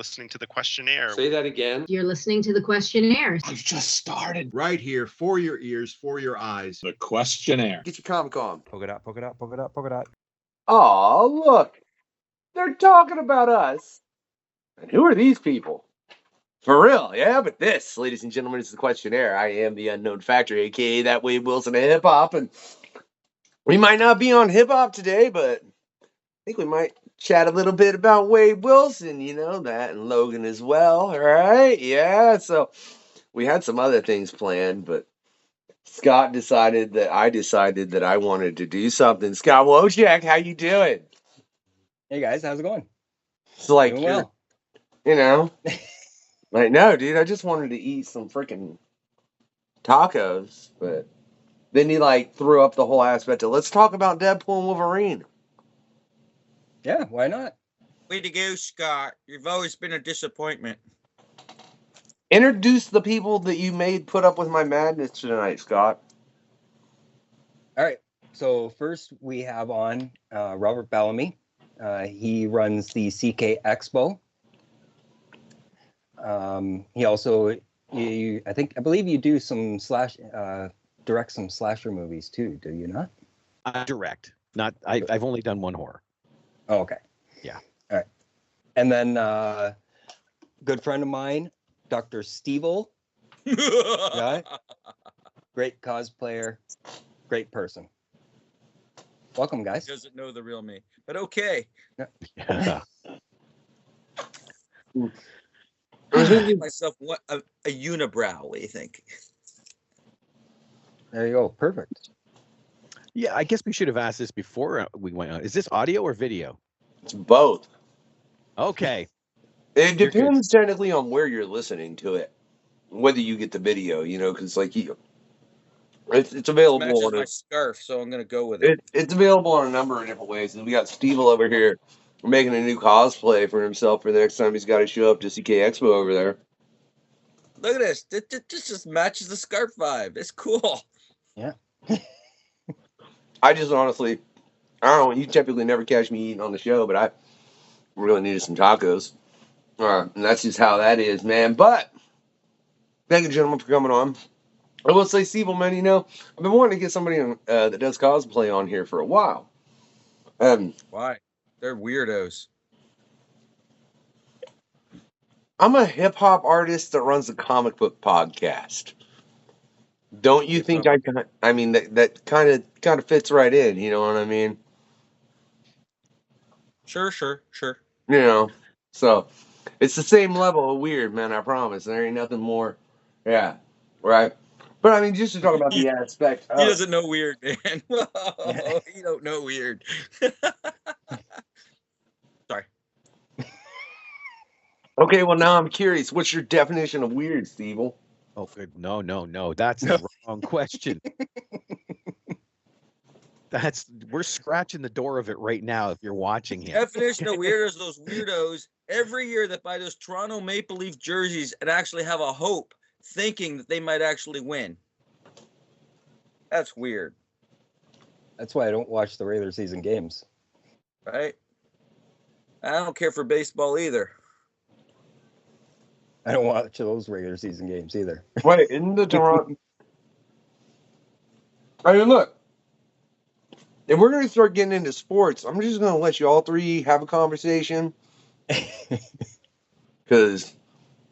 listening to the Questionnaire. Say that again. You're listening to the Questionnaire. I've just started. Right here, for your ears, for your eyes. The Questionnaire. Get your Comic on. Poke it out, poke it out, poke it out, poke it out. Oh, look. They're talking about us. And who are these people? For real, yeah, but this, ladies and gentlemen, is the Questionnaire. I am the Unknown Factor, a.k.a. that Wade Wilson of hip-hop, and we might not be on hip-hop today, but I think we might chat a little bit about Wade Wilson, you know, that, and Logan as well, all right? Yeah, so we had some other things planned, but Scott decided that I wanted to do something. Scott Wojcik, how you doing? Hey guys, how's it going? It's like, Doing well. you know, like, no, dude, I just wanted to eat some freaking tacos, but then he like threw up the whole aspect of, let's talk about Deadpool and Wolverine. Yeah, why not? Way to go, Scott. You've always been a disappointment. Introduce the people that you made put up with my madness tonight, Scott. All right. So first we have on Robert Bellamy. He runs the CKExpo. He also, I believe you do some direct some slasher movies too, do you not? Direct. Not. I've only done one horror. Oh, okay. Yeah. All right. And then good friend of mine, Doctor Stevil. Guy. Great cosplayer. Great person. Welcome, guys. He doesn't know the real me, but okay. Yeah. I'm thinking myself, what a unibrow. What do you think? There you go. Perfect. Yeah, I guess we should have asked this before we went on. Is this audio or video? It's both. Okay. It depends technically on where you're listening to it, whether you get the video, you know, because like it's available. It matches my scarf, so I'm gonna go with it. It's available in a number of different ways. And we got Stevil over here making a new cosplay for himself for the next time he's got to show up to CKExpo over there. Look at this. This just matches the scarf vibe. It's cool. Yeah. I just honestly, I don't know. You typically never catch me eating on the show, but I really needed some tacos. And that's just how that is, man. But thank you, gentlemen, for coming on. I will say, Stevil, man, you know, I've been wanting to get somebody that does cosplay on here for a while. Why? They're weirdos. I'm a hip hop artist that runs a comic book podcast. Don't you think I mean that kind of fits right in, you know what I mean? Sure. You know, so it's the same level of weird, man, I promise. There ain't nothing more. Yeah, right. But I mean, just to talk about the aspect of... He doesn't know weird, man. He don't know weird. Sorry. Okay, well, now I'm curious. What's your definition of weird, Stevil? Oh, good. No. That's the wrong question. We're scratching the door of it right now if you're watching him. Definition of weirdos, those weirdos every year that buy those Toronto Maple Leaf jerseys and actually have a hope thinking that they might actually win. That's weird. That's why I don't watch the regular season games. Right? I don't care for baseball either. I don't watch those regular season games either. Wait, in the Toronto... I mean, look. If we're going to start getting into sports, I'm just going to let you all three have a conversation. Because...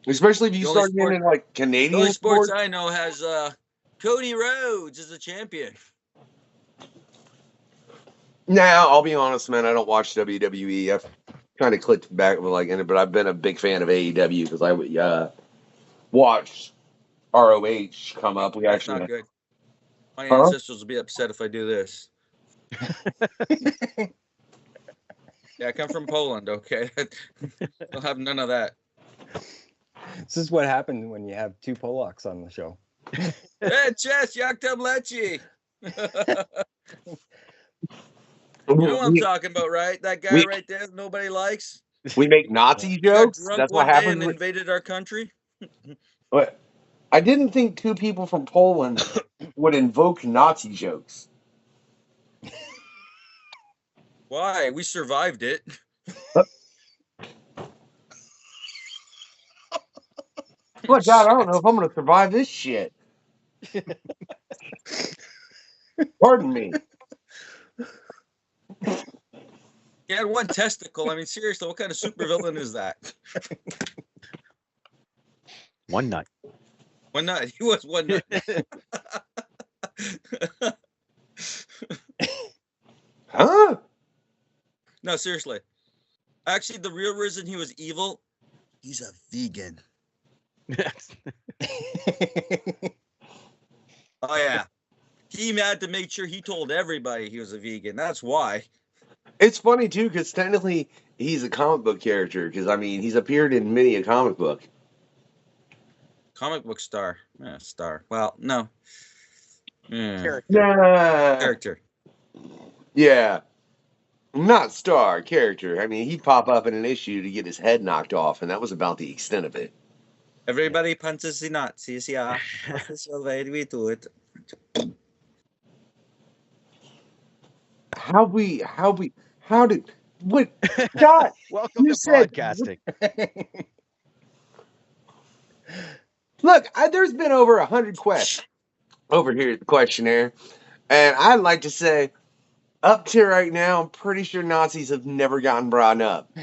especially if you start getting into like Canadian the only sports sports. I know has Cody Rhodes as a champion. Now, I'll be honest, man. I don't watch WWE. I've kind of clicked back with like in it, but I've been a big fan of AEW because I watched ROH come up. We That's actually not good. My ancestors will be upset if I do this. Yeah, I come from Poland. Okay, I'll have none of that. This is what happened when you have two Polacks on the show. Hey, Chess, jak tam leci? You know what I'm talking about, right? That guy right there that nobody likes. We make Nazi jokes. That's what happened. And invaded our country. But I didn't think two people from Poland would invoke Nazi jokes. Why? We survived it. But God, I don't know if I'm gonna survive this shit. Pardon me. He had one testicle. I mean, seriously, what kind of supervillain is that? One nut. One nut. He was one nut. Huh? No, seriously. Actually, the real reason he was evil, he's a vegan. Oh, yeah. He had to make sure he told everybody he was a vegan. That's why. It's funny too, because technically he's a comic book character. Because I mean, he's appeared in many a comic book. Comic book star. Yeah, star. Well, no. Character. Yeah. Character. Yeah. Not star, character. I mean, he'd pop up in an issue to get his head knocked off, and that was about the extent of it. Everybody punches the Nazis, yeah. That's the way we do it. How did, what, God, Welcome you to said, podcasting. look, there's been over 100 quests over here at the questionnaire, and I'd like to say, up to right now, I'm pretty sure Nazis have never gotten brought up.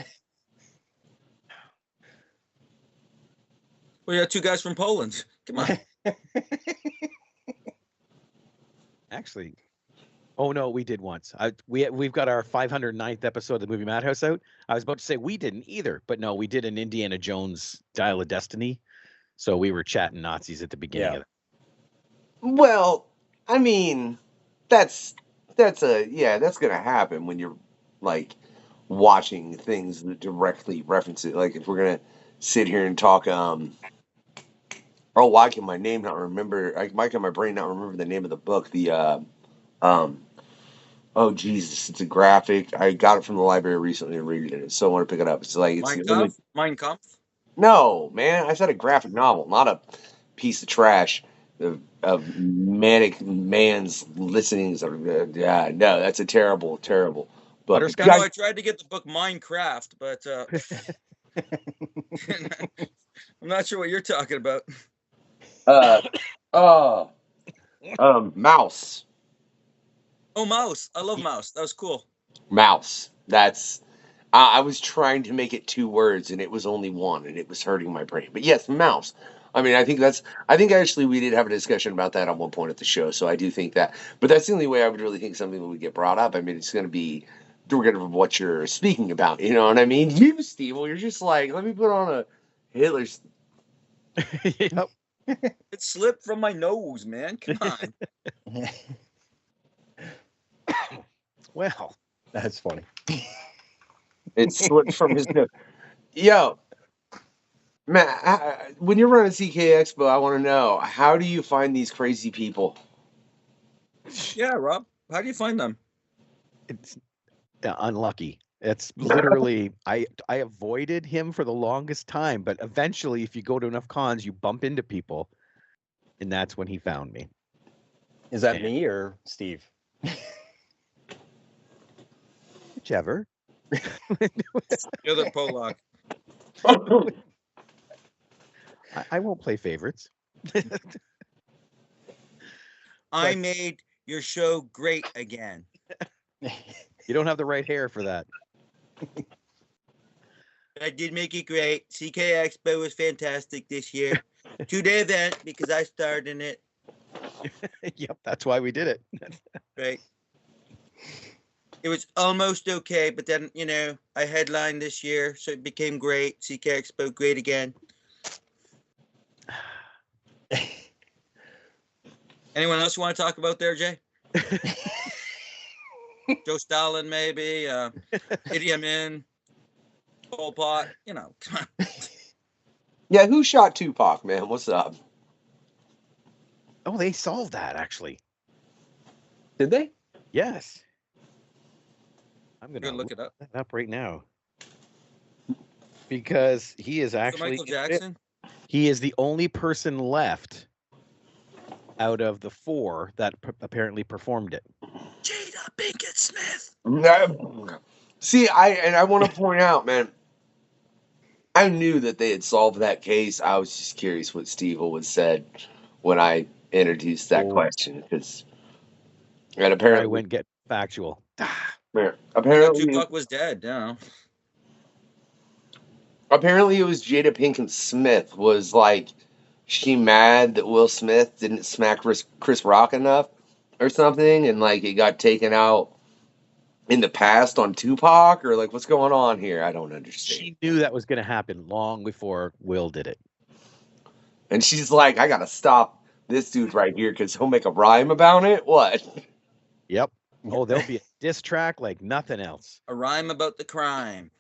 We got two guys from Poland. Come on. Actually, oh no, we did once. We've got our 509th episode of the movie Madhouse out. I was about to say we didn't either, but no, we did an Indiana Jones Dial of Destiny. So we were chatting Nazis at the beginning of it. Well, I mean, that's gonna happen when you're like watching things that directly reference it. Like if we're gonna sit here and talk, why can my name not remember? Why can my brain not remember the name of the book? Oh Jesus, it's a graphic. I got it from the library recently and read it, so I want to pick it up. It's like Mein Kampf? No, man, I said a graphic novel, not a piece of trash of manic man's listenings. Yeah, no, that's a terrible book. Butterscotch? No, I tried to get the book Minecraft, but I'm not sure what you're talking about. Mouse. Oh, Mouse. I love Mouse. That was cool. Mouse. That's. I was trying to make it 2 words, and it was only one, and it was hurting my brain. But yes, mouse. I mean, I think actually we did have a discussion about that at one point at the show, so I do think that. But that's the only way I would really think something would get brought up. I mean, it's going to be derivative of what you're speaking about. You know what I mean? You, Stevil, you're just like, let me put on a Hitler's. Yep. It slipped from my nose, man. Come on. Well, That's funny. It slipped from his nose. Yo, man, when you're running CKExpo, I want to know, how do you find these crazy people? Yeah, Rob. How do you find them? it's unlucky. It's literally I avoided him for the longest time, but eventually, if you go to enough cons, you bump into people, and that's when he found me. Is that me or Steve? Whichever. The other Polak. I won't play favorites. I made your show great again. You don't have the right hair for that. I did make it great. CKExpo was fantastic this year. 2-day event because I starred in it. Yep, that's why we did it. Right. It was almost okay, but then, I headlined this year, so it became great. CKExpo, great again. Anyone else you want to talk about there, Jay? Joe Stalin, maybe. Idi Amin, Pol Pot. Come on. Yeah, who shot Tupac, man? What's up? Oh, they solved that actually. Did they? Yes. I'm gonna Look it up. that up right now. Because he is So actually Michael Jackson? he is the only person left out of the 4 that apparently performed it. Jada Pinkett Smith. See, I want to point out, man, I knew that they had solved that case. I was just curious what Stevil would said when I introduced that question, because and I apparently went get factual. I thought apparently Tupac was dead. Yeah. apparently it was Jada Pinkett Smith was like, she mad that Will Smith didn't smack Chris Rock enough or something, and like it got taken out in the past on Tupac, or like what's going on here? I don't understand. She knew that was going to happen long before Will did it. And she's like, I gotta stop this dude right here because he'll make a rhyme about it. What? Yep. Oh, there'll be a diss track like nothing else. A rhyme about the crime.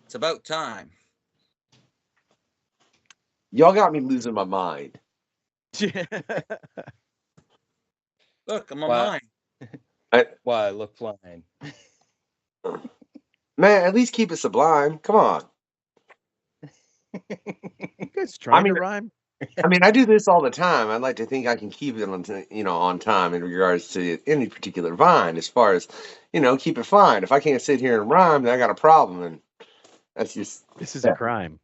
It's about time. Y'all got me losing my mind. Look, I'm on Wow. mine. Why, look flying. Man, at least keep it sublime. Come on. You guys trying mean- to rhyme? I mean, I do this all the time. I'd like to think I can keep it on, on time in regards to any particular vine. As far as, keep it fine. If I can't sit here and rhyme, then I got a problem, and that's just. This is Yeah. a crime.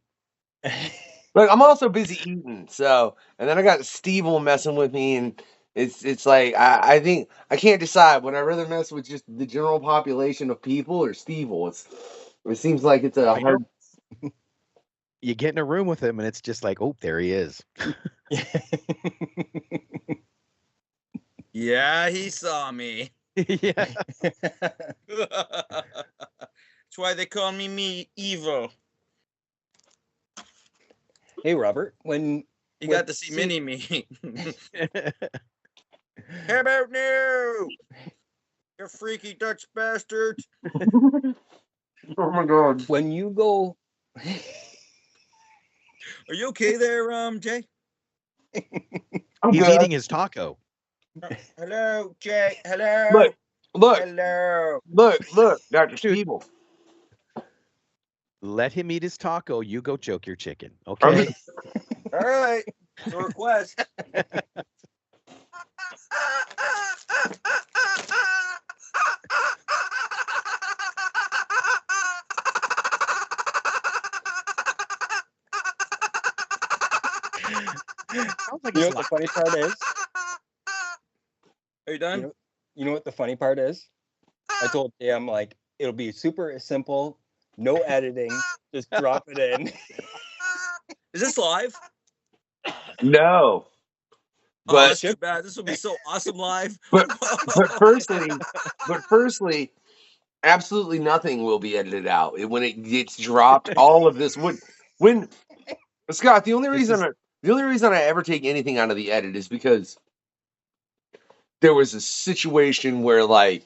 Look, I'm also busy eating, so, and then I got Stevil messing with me, and it's like I think I can't decide. Would I rather mess with just the general population of people or Stevil? It seems like it's a I hard. You get in a room with him, and it's just like, oh, there he is. Yeah, he saw me. Yeah. That's why they call me evil. Hey, Robert, when You What got to see see- mini me. How about now? You freaky Dutch bastard. Oh my god! when you go, Are you okay there, Jay? I'm He's good. eating his taco. Hello, Jay. Hello. Look, Hello. look, Dr. Stevil. Let him eat his taco. You go choke your chicken. Okay. All right. It's a request. Sounds like you know it's what the funny part is? Are you done? You know what the funny part is? I told Jay, I'm like, it'll be super simple, no editing, just drop it in. Is this live? No, Oh, but that's too bad. This will be so awesome live. but firstly, absolutely nothing will be edited out. When it gets dropped, all of this when Scott. The only reason I ever take anything out of the edit is because there was a situation where like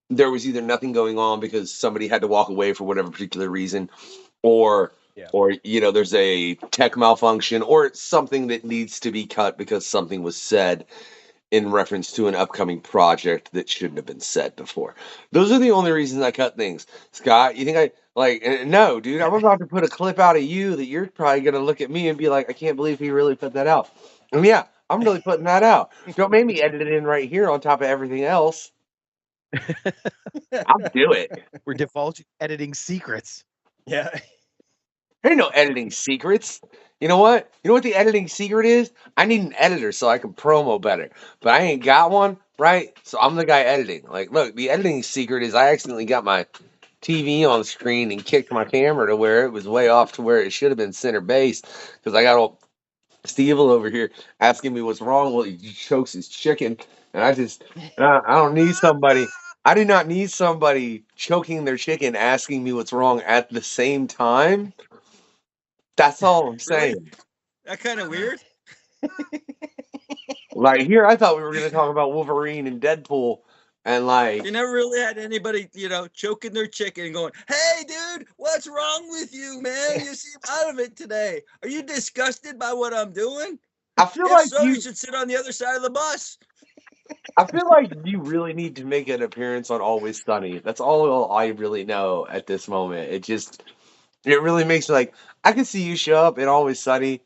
there was either nothing going on because somebody had to walk away for whatever particular reason, or there's a tech malfunction, or it's something that needs to be cut because something was said in reference to an upcoming project that shouldn't have been said before. Those are the only reasons I cut things. Scott, you think I like? No, dude, I'm about to put a clip out of you that you're probably gonna look at me and be like, I can't believe he really put that out. And yeah, I'm really putting that out. Don't make me edit it in right here on top of everything else. I'll do it. We're divulging editing secrets. Yeah. There ain't no editing secrets. You know what? You know what the editing secret is? I need an editor so I can promo better. But I ain't got one, right? So I'm the guy editing. Like, look, the editing secret is I accidentally got my TV on the screen and kicked my camera to where it was way off to where it should have been center base. Because I got old Stevil over here asking me what's wrong. Well, he chokes his chicken. And I don't need somebody. I do not need somebody choking their chicken asking me what's wrong at the same time. That's all I'm saying. That kind of weird. Like here, I thought we were going to talk about Wolverine and Deadpool, and like You never really had anybody, choking their chicken and going, "Hey, dude, what's wrong with you, man? You seem out of it today. Are you disgusted by what I'm doing? I feel If like so, you should sit on the other side of the bus." I feel like you really need to make an appearance on Always Sunny. That's all I really know at this moment. It really makes me like I can see you show up in Always Sunny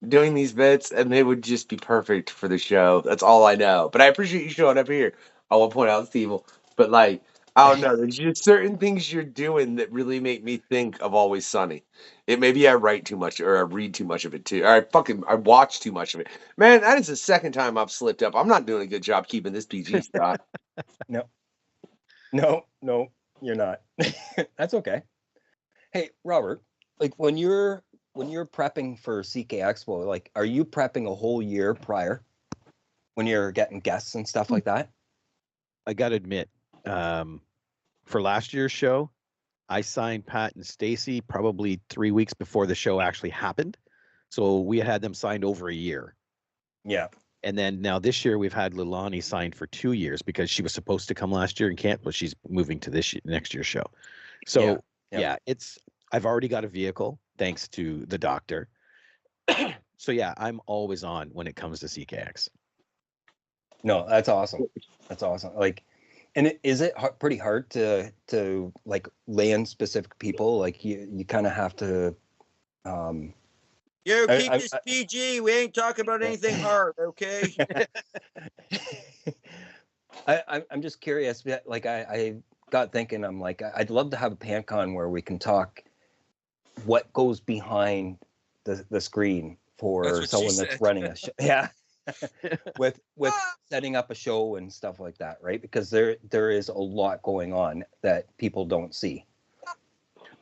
doing these bits, and they would just be perfect for the show. That's all I know. But I appreciate you showing up here. I will point out Stevil. But like I don't know. There's just certain things you're doing that really make me think of Always Sunny. It maybe I write too much or I read too much of it too. Or I watch too much of it. Man, that is the second time I've slipped up. I'm not doing a good job keeping this PG, Scott. No, you're not. That's okay. Hey, Robert, like when you're prepping for CK Expo, like are you prepping a whole year prior when you're getting guests and stuff like that? I got to admit, for last year's show, I signed Pat and Stacy probably 3 weeks before the show actually happened. So we had them signed over a year. Yeah. And then now this year we've had Lilani signed for 2 years because she was supposed to come last year and can't, but she's moving to next year's show. So yeah, I've already got a vehicle thanks to the doctor. So yeah, I'm always on when it comes to CKX. No, that's awesome. That's awesome. Like, and is it pretty hard to like land specific people? Like you kind of have to. Yo, keep this PG. We ain't talking about anything hard, okay? I'm just curious. Like I got thinking, I'm like, I'd love to have a PanCon where we can talk what goes behind the screen for someone that's running a show. Yeah. with setting up a show and stuff like that, right? Because there is a lot going on that people don't see.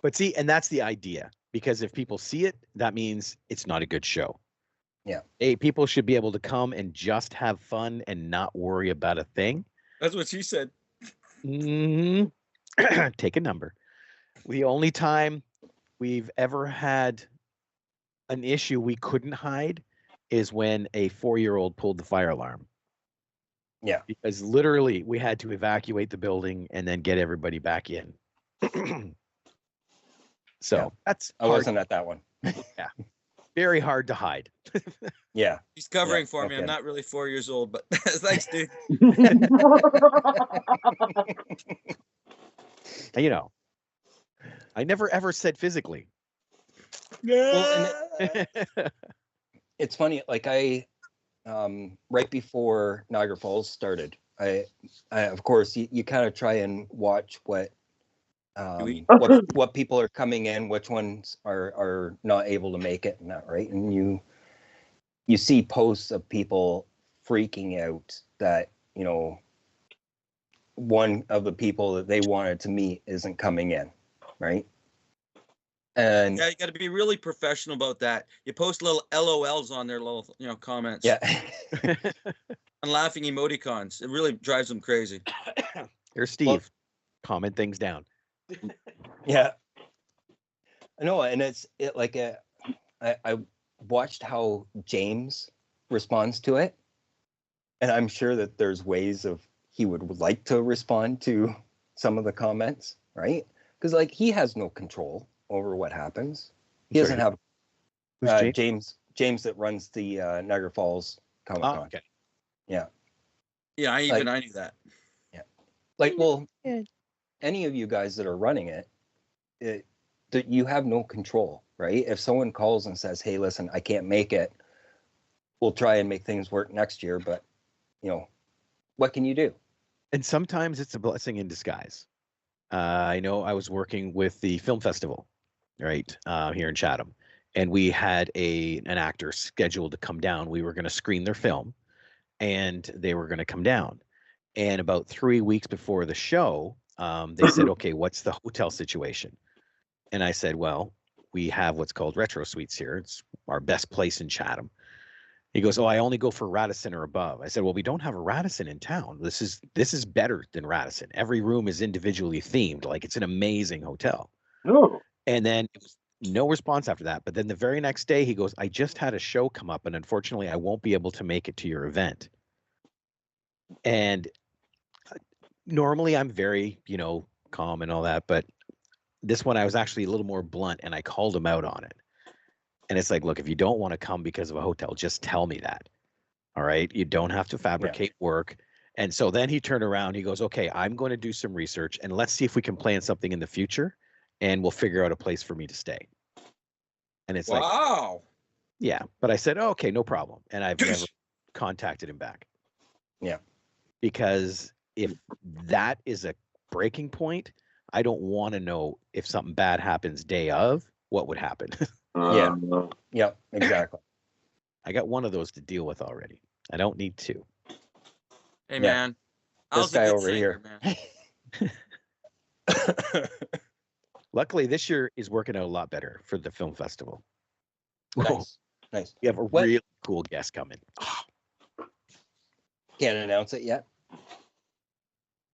But see, and that's the idea. Because if people see it, that means it's not a good show. Yeah. Hey, people should be able to come and just have fun and not worry about a thing. That's what she said. Mm-hmm. Take a number. The only time we've ever had an issue we couldn't hide is when a 4-year-old pulled the fire alarm. Yeah. Because literally we had to evacuate the building and then get everybody back in. So that's I wasn't at that one. Yeah. Very hard to hide. Yeah. He's covering for me. I'm not really 4 years old, but thanks, dude. You know, I never ever said physically. Well, and it's funny, like I right before Niagara Falls started, I of course you kind of try and watch what people are coming in, which ones are not able to make it and that, right? And you see posts of people freaking out that, you know, one of the people that they wanted to meet isn't coming in, right? And yeah, you got to be really professional about that. You post little LOLs on their little, comments. Yeah. And laughing emoticons. It really drives them crazy. Here's Steve. Comment things down. Yeah. I know, and it's like I watched how James responds to it, and I'm sure that there's ways of he would like to respond to some of the comments, right? Because like he has no control over what happens. He doesn't have James that runs the Niagara Falls Comic Con. Oh, okay. Yeah. Yeah, I knew that. Yeah. Like, well, any of you guys that are running it, that you have no control, right? If someone calls and says, "Hey, listen, I can't make it. We'll try and make things work next year," but what can you do? And sometimes it's a blessing in disguise. I know I was working with the film festival, right, here in Chatham, and we had an actor scheduled to come down. We were going to screen their film, and they were going to come down. And about 3 weeks before the show, they said, "Okay, what's the hotel situation?" And I said, "Well, we have what's called Retro Suites here. It's our best place in Chatham." He goes, "Oh, I only go for Radisson or above." I said, "Well, we don't have a Radisson in town. This is better than Radisson. Every room is individually themed. Like, it's an amazing hotel." Oh. And then it was no response after that. But then the very next day, he goes, "I just had a show come up, and unfortunately, I won't be able to make it to your event." And normally I'm very, calm and all that, but this one I was actually a little more blunt, and I called him out on it. And it's like, look, if you don't want to come because of a hotel, just tell me that. All right. You don't have to fabricate work. And so then he turned around, he goes, "Okay, I'm going to do some research and let's see if we can plan something in the future, and we'll figure out a place for me to stay." And it's like, wow. Yeah. But I said, "Oh, okay, no problem." And I've never contacted him back. Yeah. Because if that is a breaking point, I don't want to know if something bad happens day of, what would happen. Yeah. Yeah, exactly. I got one of those to deal with already. I don't need two. Hey, Yeah. man. Al's guy a good over singer, here. man. Luckily, this year is working out a lot better for the film festival. Nice. Nice. We have a What- really cool guest coming. Can't announce it yet.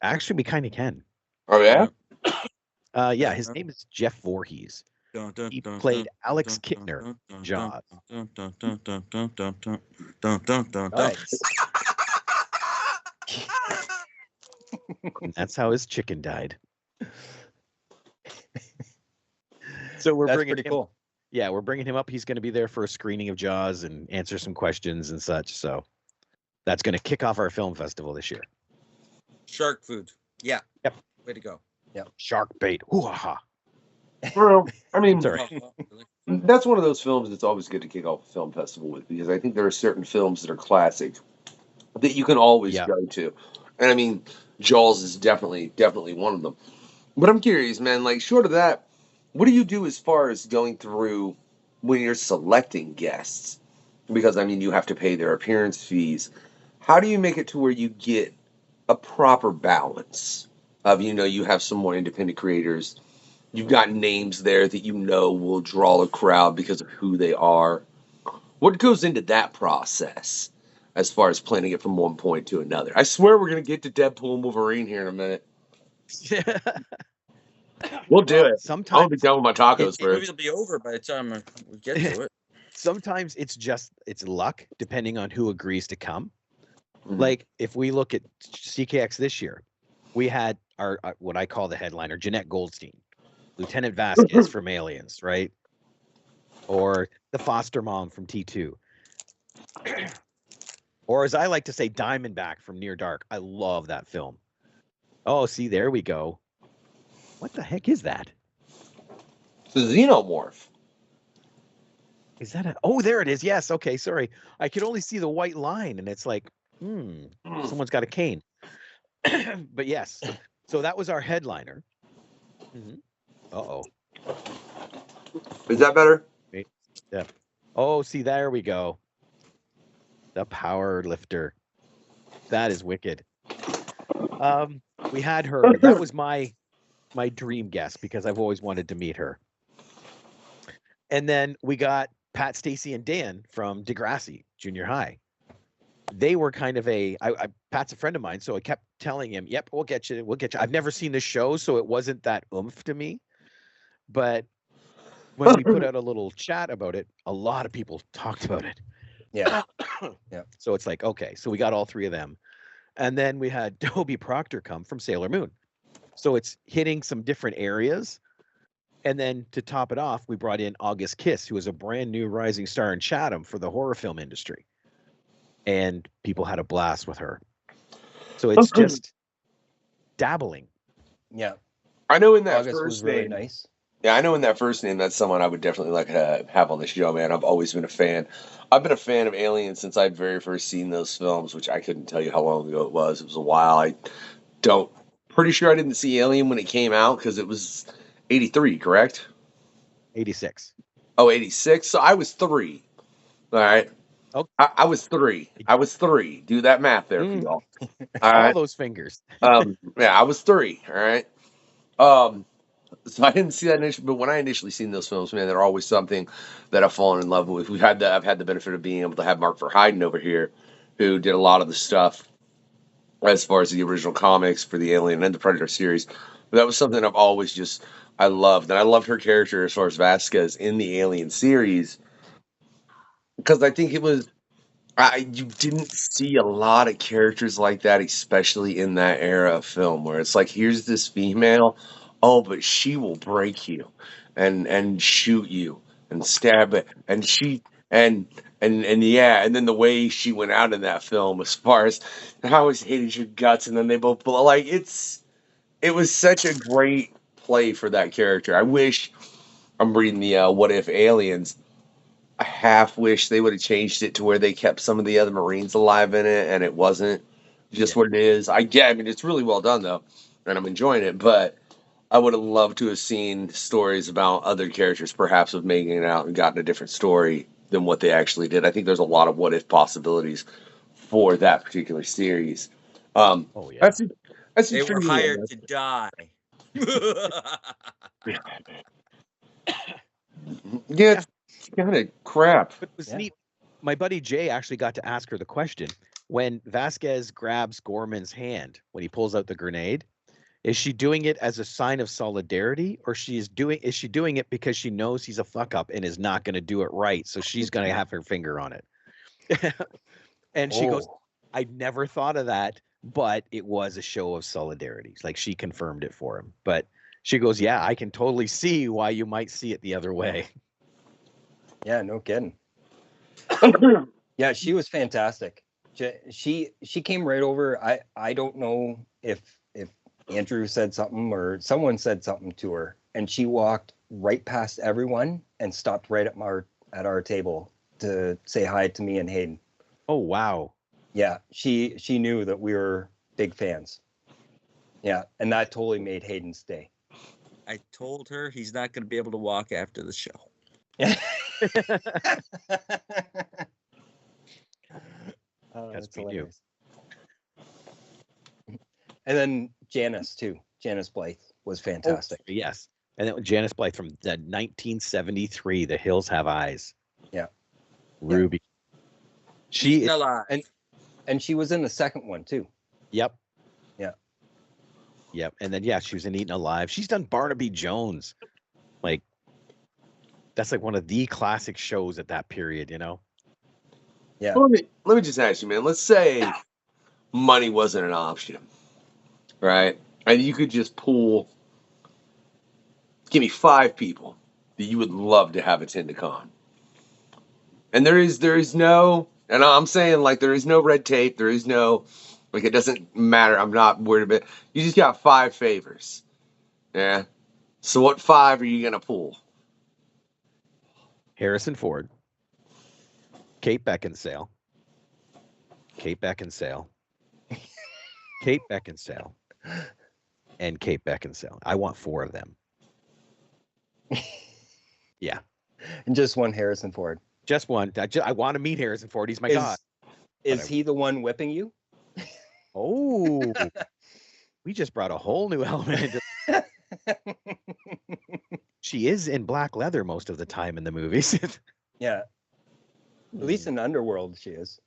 Actually, we kind of can. Oh yeah. Yeah, his name is Jeff Voorhees. He played Alex Kittner, Jaws. Nice. And that's how his chicken died. So we're That's bringing pretty him. cool. Yeah, we're bringing him up. He's going to be there for a screening of Jaws and answer some questions and such. So that's going to kick off our film festival this year. Shark food. Yeah. Yep. Way to go. Shark bait. Hoo-ha-ha. Well, I mean, Sorry. that's one of those films that's always good to kick off a film festival with, because I think there are certain films that are classic that you can always Yeah. go to. And I mean, Jaws is definitely one of them. But I'm curious, man, like, short of that, what do you do as far as going through when you're selecting guests? Because, I mean, you have to pay their appearance fees. How do you make it to where you get a proper balance of, you have some more independent creators, you've got names there that will draw a crowd because of who they are? What goes into that process as far as planning it from one point to another? I swear we're going to get to Deadpool and Wolverine here in a minute. We'll do it. I'll be Sometimes, done with my tacos The movie first. will be over by the time we get to it. sometimes it's luck, depending on who agrees to come. Mhm. Like if we look at CKX this year, we had our what I call the headliner, Jeanette Goldstein, Lieutenant Vasquez from Aliens, right? Or the foster mom from T2. Or as I like to say, Diamondback from Near Dark. I love that film. Oh, see, there we go. What the heck is that? It's a xenomorph. Is that a... Oh, there it is. Yes. Okay. Sorry. I could only see the white line and it's like, someone's got a cane. But yes. So that was our headliner. Uh-oh. Is that better? Yeah. Oh, see, there we go. The power lifter. That is wicked. We had her. That was my dream guest because I've always wanted to meet her. And then we got Pat, Stacy, and Dan from Degrassi Junior High. They were kind of Pat's a friend of mine, so I kept telling him, "Yep, we'll get you. We'll get you." I've never seen the show, so it wasn't that oomph to me. But when we put out a little chat about it, a lot of people talked about it. Yeah. Yeah. So it's like, okay, so we got all three of them. And then we had Toby Proctor come from Sailor Moon. So it's hitting some different areas. And then to top it off, we brought in August Kiss, who is a brand new rising star in Chatham for the horror film industry. And people had a blast with her. So it's just dabbling. Yeah. I know in that August first was really name. nice. Yeah, I know in that first name, that's someone I would definitely like to have on the show, man. I've always been a fan. I've been a fan of Alien since I'd very first seen those films, which I couldn't tell you how long ago it was. It was a while. Pretty sure I didn't see Alien when it came out because it was 83, correct? 86. Oh, 86. So I was 3. All right. Okay. I was 3. I was 3. Do that math there for y'all. All All right. those fingers. Yeah, I was 3. All right. So I didn't see that initially, but when I initially seen those films, man, they're always something that I've fallen in love with. I've had the benefit of being able to have Mark Verheiden over here, who did a lot of the stuff as far as the original comics for the Alien and the Predator series. But that was something I loved. And I loved her character as far as Vasquez in the Alien series, because I think you didn't see a lot of characters like that, especially in that era of film, where it's like, here's this female, but she will break you and shoot you and stab it, and then the way she went out in that film, as far as I always hated your guts, and then they both like it was such a great play for that character. I wish I'm reading the What If Aliens. I half wish they would have changed it to where they kept some of the other Marines alive in it, and it wasn't just what it is. I mean, it's really well done though. and I'm enjoying it, but I would have loved to have seen stories about other characters, perhaps of making it out and gotten a different story than what they actually did. I think there's a lot of what if possibilities for that particular series. Oh yeah. That's They were intriguing. hired to die. Yeah, it's kind of crap. But it was Yeah. neat. My buddy Jay actually got to ask her the question when Vasquez grabs Gorman's hand when he pulls out the grenade. Is she doing it as a sign of solidarity, or is she doing it because she knows he's a fuck up and is not going to do it right, so she's going to have her finger on it? And she goes, I never thought of that, but it was a show of solidarity. Like she confirmed it for him. But she goes, yeah, I can totally see why you might see it the other way. Yeah, no kidding. Yeah, she was fantastic. She came right over. I don't know if Andrew said something or someone said something to her, and she walked right past everyone and stopped right at our table to say hi to me and Hayden. Oh wow. Yeah, she knew that we were big fans. Yeah, and that totally made Hayden's day. I told her he's not going to be able to walk after the show. That's we do. And then Janice too. Janice Blythe was fantastic. Oh, yes. And then Janice Blythe from the 1973, The Hills Have Eyes. Yeah. Ruby. She is alive. And she was in the second one too. Yep. Yeah. Yep. And then she was in Eaten Alive. She's done Barnaby Jones. Like that's like one of the classic shows at that period, you know? Yeah. Well, let me just ask you, man. Let's say money wasn't an option, right? And you could just give me 5 people that you would love to have attend a con. And there is no, and I'm saying like there is no red tape. There is no, like it doesn't matter. I'm not worried about it. You just got 5 favors. Yeah. So what 5 are you going to pull? Harrison Ford. Kate Beckinsale. Kate Beckinsale. And Kate Beckinsale. I want 4 of them. Yeah. And just one Harrison Ford. Just one. I want to meet Harrison Ford. He's my god. Is he the one whipping you? Oh. We just brought a whole new element. She is in black leather most of the time in the movies. Yeah. At least in Underworld she is.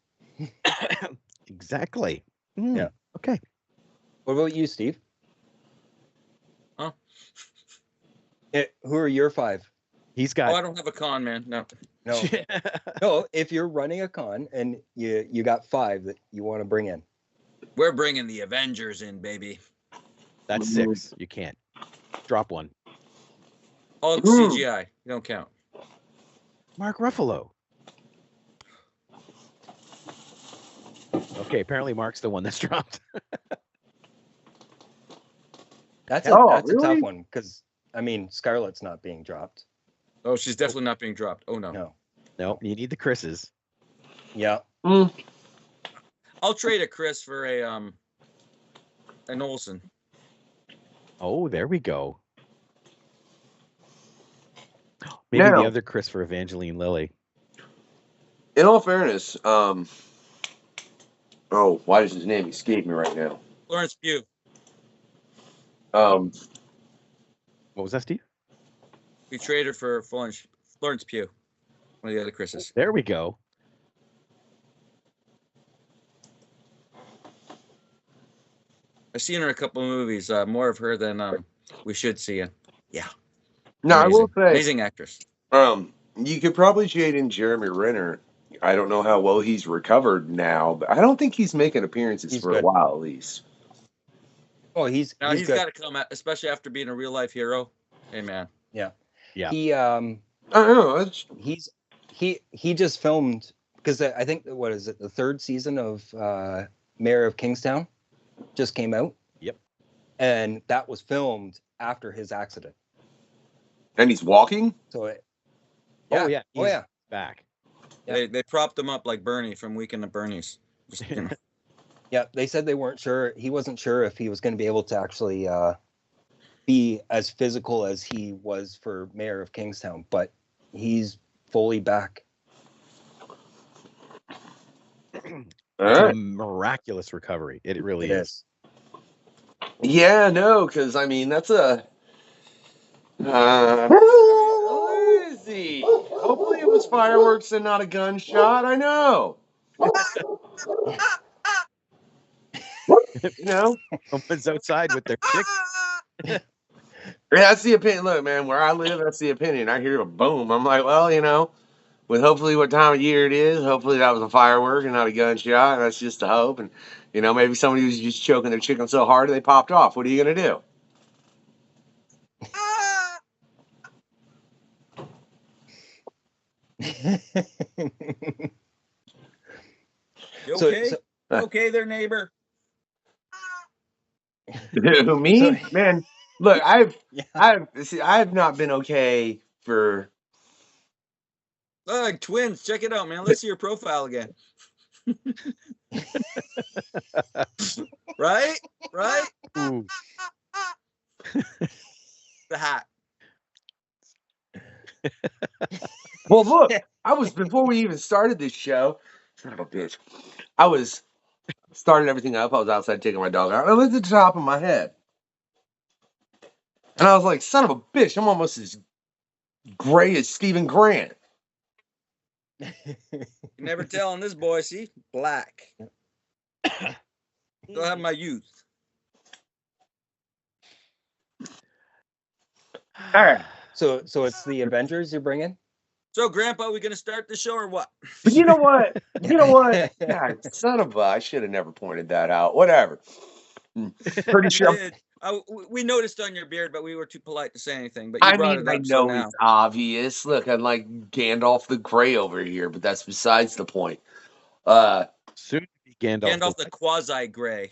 Exactly. Yeah. Okay. What about you, Steve? Huh? Who are your 5? He's got. Oh, I don't have a con, man. No. No, if you're running a con and you got 5 that you want to bring in. We're bringing the Avengers in, baby. That's 6. You can't. Drop one. All CGI. You don't count. Mark Ruffalo. Okay, apparently Mark's the one that's dropped. That's Oh, a really? tough one because I mean Scarlett's not being dropped. Oh, she's definitely not being dropped. Oh, no. No, you need the Chris's. Yeah. I'll trade a Chris for an Olsen. Oh, there we go. Maybe Now- the other Chris for Evangeline Lilly. In all fairness, why does his name escape me right now? Florence Pugh. Um, What was that, Steve? We traded for Florence Pugh. One of the other Chris's. There we go. I've seen her in a couple of movies. More of her than we should see in. Yeah. no, I will say, Amazing actress. you could probably trade in Jeremy Renner. I don't know how well he's recovered now, but I don't think he's making appearances He's for good. a while at least. Oh, he's He's good. got to come out, especially after being a real life hero. Hey, man. Yeah. Yeah. He I don't know. It's, he just filmed because I think what is it, the 3rd season of Mayor of Kingstown just came out. Yep. And that was filmed after his accident. and he's walking. So Oh, yeah. Oh he's yeah. Back. Yeah. They propped him up like Bernie from Weekend at Bernie's. Just, you know. Yeah, they said they weren't sure. He wasn't sure if he was going to be able to actually be as physical as he was for mayor of Kingstown, but he's fully back. It's a miraculous recovery. It really It is. Yeah, no, because I mean that's a. Easy. Hopefully it was fireworks and not a gunshot. I know. You know, Someone's outside with their chick. that's the opinion. Look, man, where I live, that's the opinion. I hear a boom. I'm like, well, you know, with hopefully what time of year it is, hopefully that was a firework and not a gunshot. That's just a hope. And, you know, maybe somebody was just choking their chicken so hard they popped off. What are you going to do? You So- okay? so- Okay there, neighbor. Who, me? So- Man, look, Yeah. I've not been okay for. Look, twins, check it out, man. Let's see your profile again. Right? Right? Ooh. The hat. Well, look, I was before we even started this show. Son of a bitch. I was starting everything up. I was outside taking my dog out. I looked at the top of my head, and I was like, "Son of a bitch! I'm almost as gray as Stephen Grant." You never tell on this boy, see? Black. Still have my youth. All right, So it's the Avengers you're bringing? So, Grandpa, we gonna start the show or what? but you know what? You know what? God, son of a! I should have never pointed that out. Whatever. Pretty sure. Did. We noticed on your beard, but we were too polite to say anything. But you I brought mean, it I up, so know now. it's obvious. Look, I'm like Gandalf the Grey over here, but that's besides the point. Soon to be Gandalf. Gandalf the quasi-gray.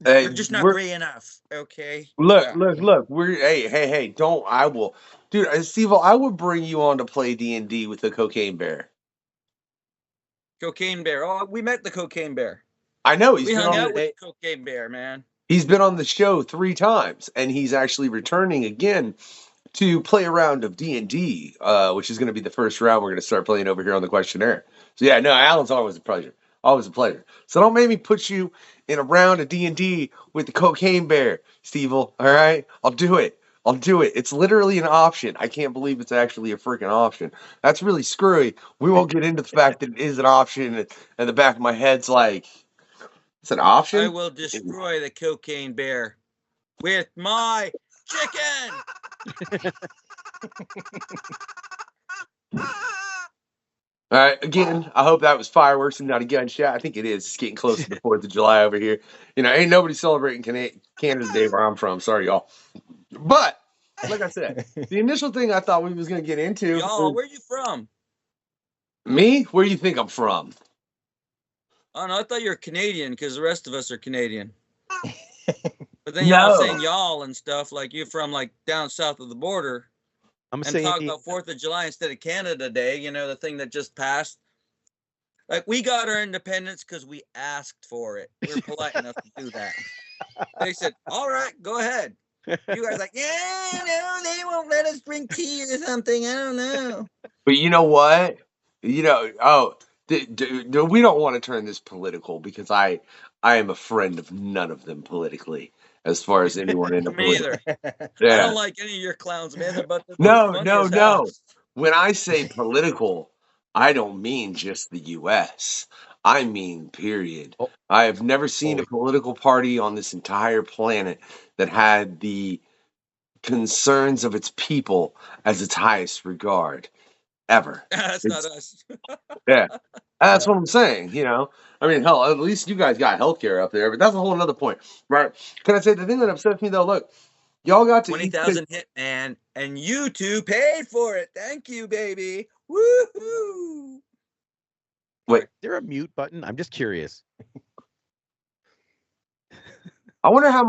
Hey, You're just not we're- gray enough, okay? Look, Yeah. look. We're hey. Don't. I will, dude. Stevil, I would bring you on to play D&D with the Cocaine Bear. Cocaine Bear. Oh, we met the Cocaine Bear. I know We been hung on out the, with the Cocaine Bear, man. he's been on the show 3 times, and he's actually returning again to play a round of D&D, which is going to be the first round we're going to start playing over here on the questionnaire. So yeah, no, Alan's always a pleasure. Always a pleasure. So don't make me put you in a round of D&D with the Cocaine Bear, Stevil. All right? I'll do it. It's literally an option. I can't believe it's actually a freaking option. That's really screwy. We won't get into the fact that it is an option, and the back of my head's like, it's an option? I will destroy the Cocaine Bear with my chicken. All right, again, I hope that was fireworks and not a gunshot. I think it is. It's getting close to the 4th of July over here. You know, ain't nobody celebrating Canada Day where I'm from. Sorry, y'all. But, like I said, the initial thing I thought we was going to get into... Y'all, where you from? Me? Where do you think I'm from? Oh, no, I thought you were Canadian because the rest of us are Canadian. But then y'all No. saying y'all and stuff like you're from like down south of the border I'm and saying talk about 4th of July instead of Canada Day, you know, the thing that just passed. Like we got our independence because we asked for it. We're polite enough to do that. They said, all right, go ahead. You guys like, yeah, no, they won't let us drink tea or something. I don't know. But you know what? You know, we don't want to turn this political because I am a friend of none of them politically, as far as anyone in the Me political. either. I Yeah. don't like any of your clowns, man. But they're No. funny as hell. When I say political, I don't mean just the U.S. I mean period. Oh. I have never seen a Holy. political party on this entire planet that had the concerns of its people as its highest regard, ever. That's not us. Yeah, that's what I'm saying. You know, I mean, hell, at least you guys got healthcare up there, but that's a whole another point, right? Can I say the thing that upsets me though? Look, y'all got to 20,000 hit, man, and you two paid for it. Thank you, baby. Woohoo! Is there a mute button? I'm just curious. I wonder how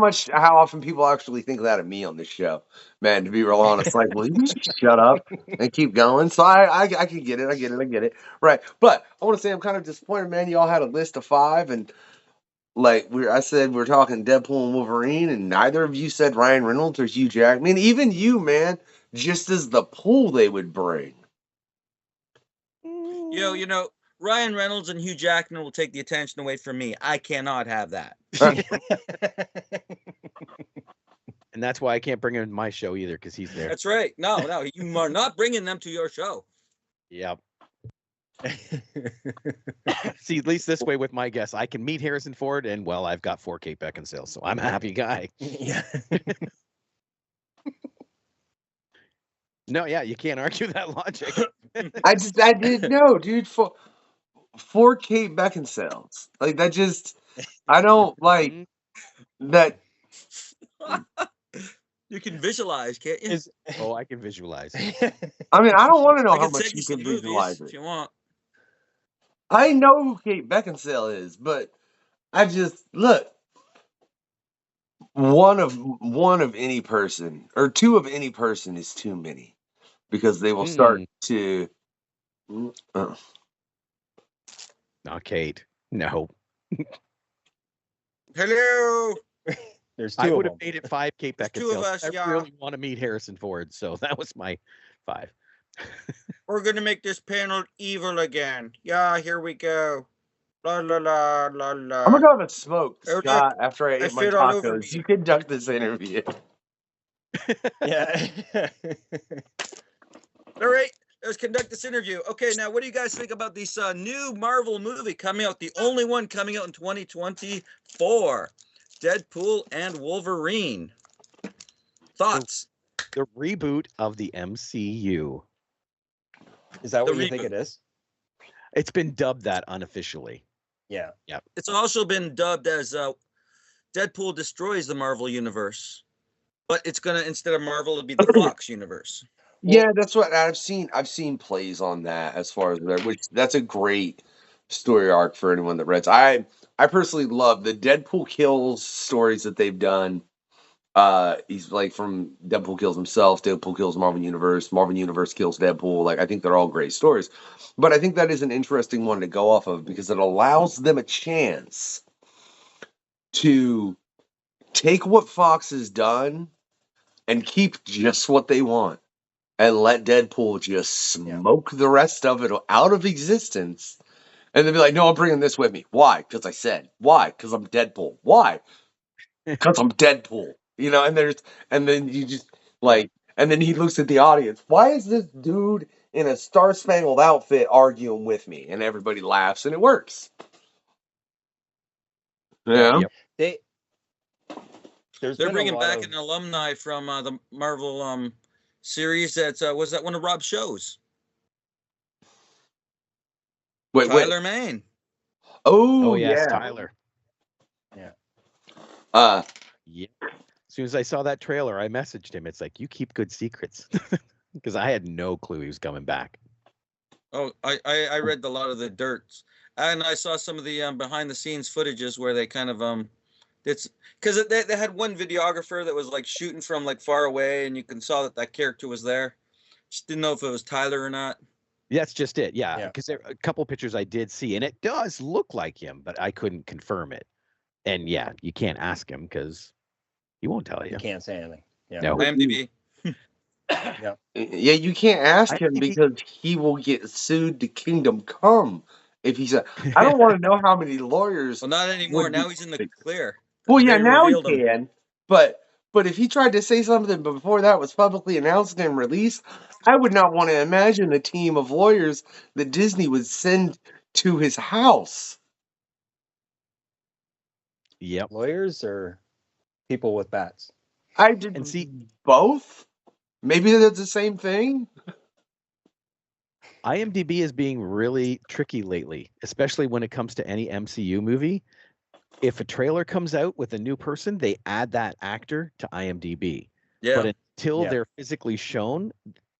often people actually think that of me on this show, man. To be real honest, like, will you just shut up and keep going? So I can get it, I get it, right? But I want to say I'm kind of disappointed, man. Y'all had a list of 5, and like I said we're talking Deadpool and Wolverine, and neither of you said Ryan Reynolds or Hugh Jackman. Even you, man, just as the pull they would bring. You know, Ryan Reynolds and Hugh Jackman will take the attention away from me. I cannot have that. And that's why I can't bring him to my show either, because he's there. That's right. No, you are not bringing them to your show. Yep. See, at least this way with my guests, I can meet Harrison Ford, and well, I've got 4 Kate Beckinsale, so I'm a happy guy. Yeah. No, yeah, you can't argue that logic. I didn't know, dude. For Kate Beckinsales, like that just I don't like that. You can visualize, can't you? Oh, I can visualize. I mean, I don't want to know I how can much send you you some can visualize movies if it. you want. I know who Kate Beckinsale is, but I just look one of any person or two of any person is too many because they will start to. Not Kate. No. Hello. There's 2 I of would have them. made it 5 Kate There's Beckinsale. 2 of us, I yeah. really want to meet Harrison Ford, so that was my 5. We're gonna make this panel evil again. Yeah, here we go. La la la la la. I'm gonna go have a smoke, Oh, Scott. After I I ate my spit all over tacos, me. you conduct this interview. Yeah. All right, let's conduct this interview. Okay, now what do you guys think about this new Marvel movie coming out? The only one coming out in 2024, Deadpool and Wolverine. Thoughts? The reboot of the MCU. Is that The what you think reboot. it is? It's been dubbed that unofficially. Yeah. It's also been dubbed as Deadpool destroys the Marvel universe, but it's gonna, instead of Marvel, it'll be the Fox universe. Yeah, that's what I've seen. I've seen plays on that as far as that, which that's a great story arc for anyone that reads. I personally love the Deadpool kills stories that they've done. He's like from Deadpool kills himself, Deadpool kills Marvel Universe kills Deadpool. Like I think they're all great stories, but I think that is an interesting one to go off of because it allows them a chance to take what Fox has done and keep just what they want and let Deadpool just smoke the rest of it out of existence. And then be like, no, I'm bringing this with me. Why? Because I said. Why? Because I'm Deadpool. Why? Because I'm Deadpool. You know, and then you just like, and then he looks at the audience. Why is this dude in a Star Spangled outfit arguing with me? And everybody laughs, and it works. Yeah. Yep. They're bringing back an alumni from the Marvel series. That's was that one of Rob's shows? Wait. Tyler Mane. Oh yes, yeah. Tyler. Yeah. Yeah. As soon as I saw that trailer, I messaged him. It's like, you keep good secrets, because I had no clue he was coming back. Oh, I read a lot of the dirt, and I saw some of the behind the scenes footages where they kind of it's because they had one videographer that was like shooting from like far away, and you can saw that character was there. Just didn't know if it was Tyler or not. That's just it. Yeah, because a couple pictures I did see, and it does look like him, but I couldn't confirm it. And yeah, you can't ask him because he won't tell you. You can't say anything. Yeah. No. IMDb. Yeah. Yeah, you can't ask him because he will get sued to Kingdom Come if he said. I don't want to know how many lawyers. Well, not anymore. Now he's in the clear. Well, yeah, They now he revealed him. can. But if he tried to say something before that was publicly announced and released, I would not want to imagine the team of lawyers that Disney would send to his house. Yep. Lawyers or people with bats? I did And see, both. Maybe that's the same thing. IMDb is being really tricky lately, especially when it comes to any MCU movie. If a trailer comes out with a new person, they add that actor to IMDb. Yeah. But until they're physically shown,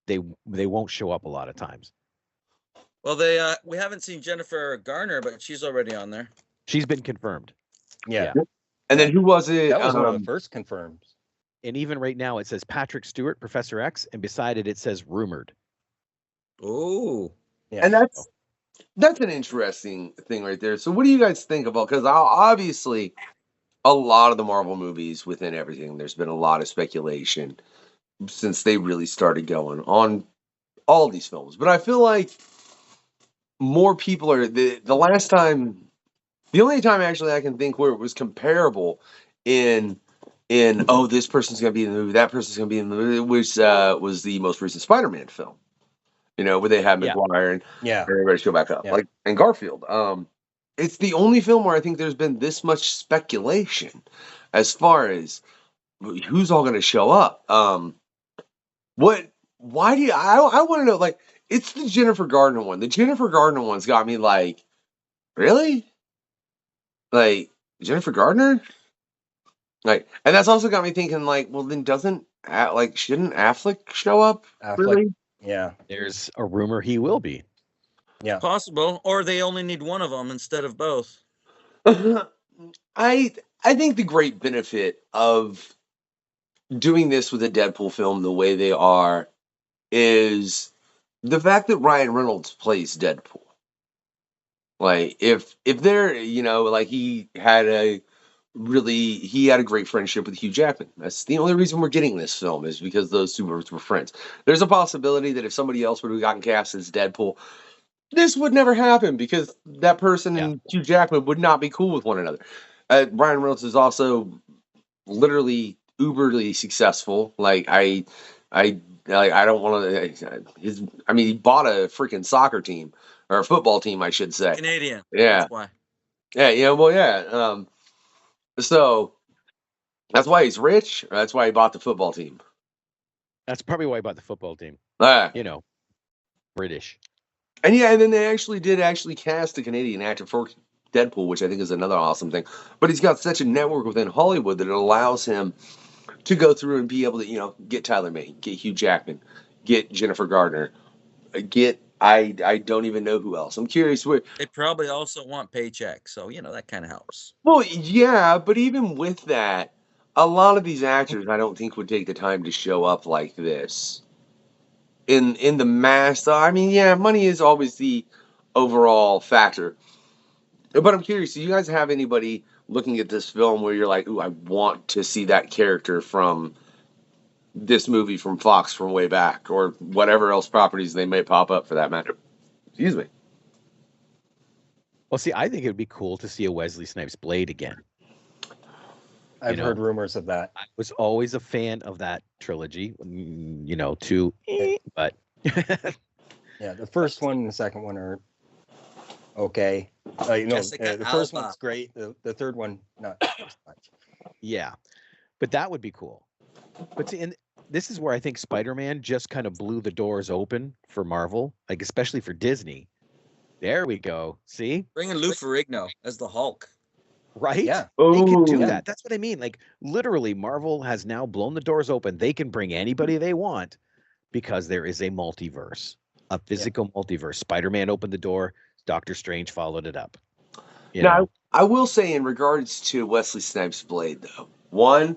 they won't show up a lot of times. Well, we haven't seen Jennifer Garner, but she's already on there. She's been confirmed. Yeah. And then who was it? That was one of the first confirmed. And even right now, it says Patrick Stewart, Professor X, and beside it, it says rumored. Oh. Yeah. And That's an interesting thing right there. So what do you guys think about? Because obviously, a lot of the Marvel movies within everything, there's been a lot of speculation since they really started going on all these films. But I feel like more people are the last time, the only time actually I can think where it was comparable in oh, this person's gonna be in the movie, that person's gonna be in the movie, was the most recent Spider-Man film. You know, where they had Yeah. McGuire and Yeah. everybody show back up, Yeah. like, and Garfield. It's the only film where I think there's been this much speculation as far as who's all going to show up. Why do you? I want to know. Like, it's the Jennifer Gardner one. The Jennifer Gardner one's got me like, really? Like Jennifer Gardner? Like, and that's also got me thinking like, well, then shouldn't Affleck show up? Affleck. Really? Yeah. There's a rumor he will be. Yeah. Possible, or they only need one of them instead of both. I think the great benefit of doing this with a Deadpool film the way they are is the fact that Ryan Reynolds plays Deadpool. Like if they're, you know, like he had a great friendship with Hugh Jackman. That's the only reason we're getting this film is because those two were friends. There's a possibility that if somebody else would have gotten cast as Deadpool, this would never happen because that person and Hugh Jackman would not be cool with one another. Ryan Reynolds is also literally uberly successful. Like I don't want to. He bought a freaking soccer team or a football team, I should say. Canadian. Yeah. That's why. Yeah. Yeah. Well, yeah. So that's why he's rich. Or that's why he bought the football team. That's probably why I bought the football team. You know, British. And yeah, and then they did cast a Canadian actor for Deadpool, which I think is another awesome thing. But he's got such a network within Hollywood that it allows him to go through and be able to, you know, get Tyler May, get Hugh Jackman, get Jennifer Gardner, get I don't even know who else. I'm curious where They probably also want paychecks, so you know that kind of helps. Well, yeah, but even with that, a lot of these actors I don't think would take the time to show up like this. In the mass, I mean, yeah, money is always the overall factor. But I'm curious, do you guys have anybody looking at this film where you're like, ooh, I want to see that character from this movie from Fox from way back, or whatever else properties they may pop up for that matter? Excuse me. Well, see, I think it would be cool to see a Wesley Snipes Blade again. I've heard rumors of that. I was always a fan of that trilogy, you know, but yeah, the first one and the second one are okay. The first one's great. The third one, not so much. Yeah, but that would be cool. But see, and this is where I think Spider-Man just kind of blew the doors open for Marvel, like especially for Disney. There we go. See, bringing Lou Ferrigno as the Hulk. Right? Yeah. They can do that. That's what I mean. Like literally, Marvel has now blown the doors open. They can bring anybody they want because there is a multiverse, a physical multiverse. Spider-Man opened the door. Doctor Strange followed it up. Now, I will say in regards to Wesley Snipes' Blade, though, one,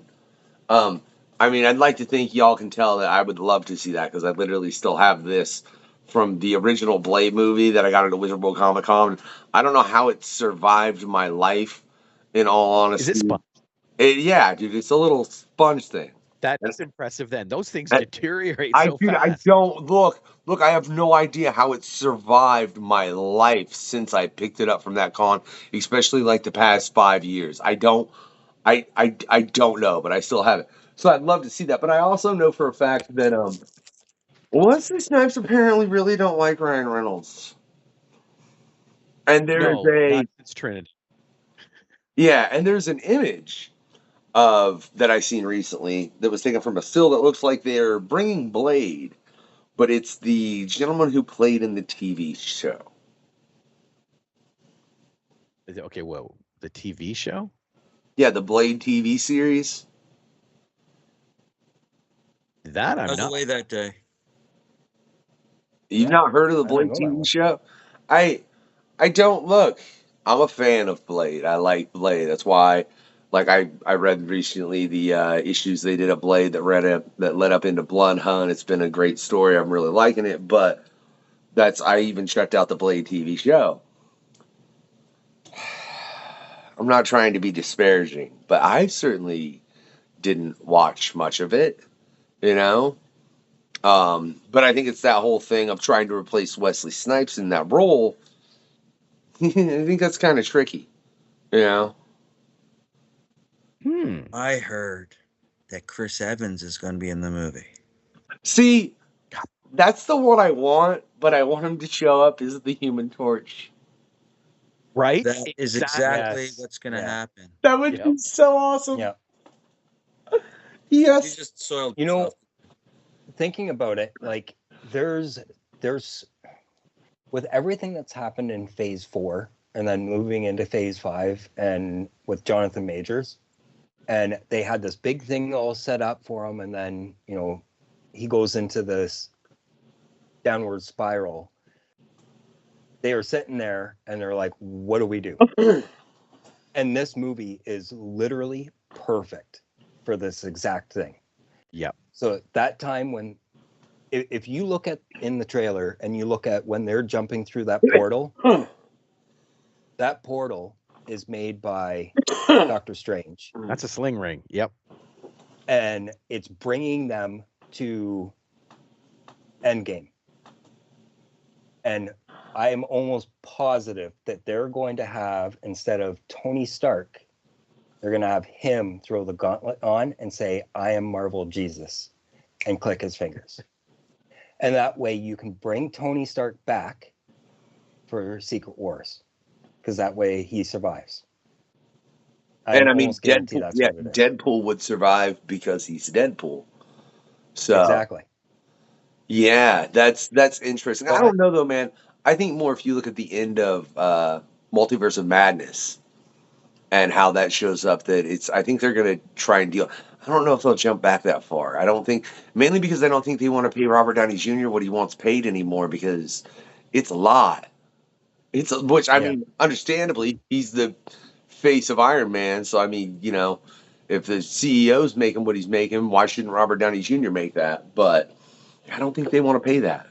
I mean, I'd like to think y'all can tell that I would love to see that because I literally still have this from the original Blade movie that I got at the Wizard World Comic Con. I don't know how it survived my life, in all honesty. Is it sponge? Yeah, dude, it's a little sponge thing. That's impressive then. Those things deteriorate so fast. I don't look, I have no idea how it survived my life since I picked it up from that con, especially like the past 5 years. I don't know, but I still have it. So I'd love to see that. But I also know for a fact that Wesley Snipes apparently really don't like Ryan Reynolds. And it's Trinity. Yeah, and there's an image that I seen recently that was taken from a still that looks like they're bringing Blade, but it's the gentleman who played in the TV show. Okay, well, the TV show? Yeah, the Blade TV series. That I'm not. Away that day. You've not heard of the Blade TV show? I don't look. I'm a fan of Blade. I like Blade. That's why, like I read recently the issues they did of Blade that led up into Blood Hunt. It's been a great story. I'm really liking it. But I even checked out the Blade TV show. I'm not trying to be disparaging, but I certainly didn't watch much of it, you know? But I think it's that whole thing of trying to replace Wesley Snipes in that role. I think that's kind of tricky, you know? I heard that Chris Evans is going to be in the movie. See, that's the one I want, but I want him to show up as the Human Torch. Right? That is exactly Yes. what's going to happen. That would Yep. be so awesome. Yeah. You Yes. just soiled You know, yourself. thinking about it, like there's with everything that's happened in phase 4 and then moving into phase 5 and with Jonathan Majors, and they had this big thing all set up for him, and then, you know, he goes into this downward spiral. They are sitting there and they're like, what do we do? And this movie is literally perfect for this exact thing. Yep. So that time when, if you look at in the trailer and you look at when they're jumping through that portal, that portal is made by Doctor Strange, That's a sling ring. Yep. and it's bringing them to Endgame. And I am almost positive that they're going to have, instead of Tony Stark, they're going to have him throw the gauntlet on and say, I am Marvel Jesus, and click his fingers. And that way you can bring Tony Stark back for Secret Wars, because that way he survives. And I mean, almost guarantee Deadpool, that's yeah, what it is. Deadpool would survive because he's Deadpool. So Exactly. yeah, that's interesting. I But- don't know though, man. I think more if you look at the end of Multiverse of Madness and how that shows up, that it's. I think they're gonna try and deal. I don't know if they'll jump back that far. I don't think, mainly because I don't think they want to pay Robert Downey Jr. what he wants paid anymore, because it's a lot. Which I mean, understandably, he's the face of Iron Man. So I mean, you know, if the CEO's making what he's making, why shouldn't Robert Downey Jr. make that? But I don't think they want to pay that.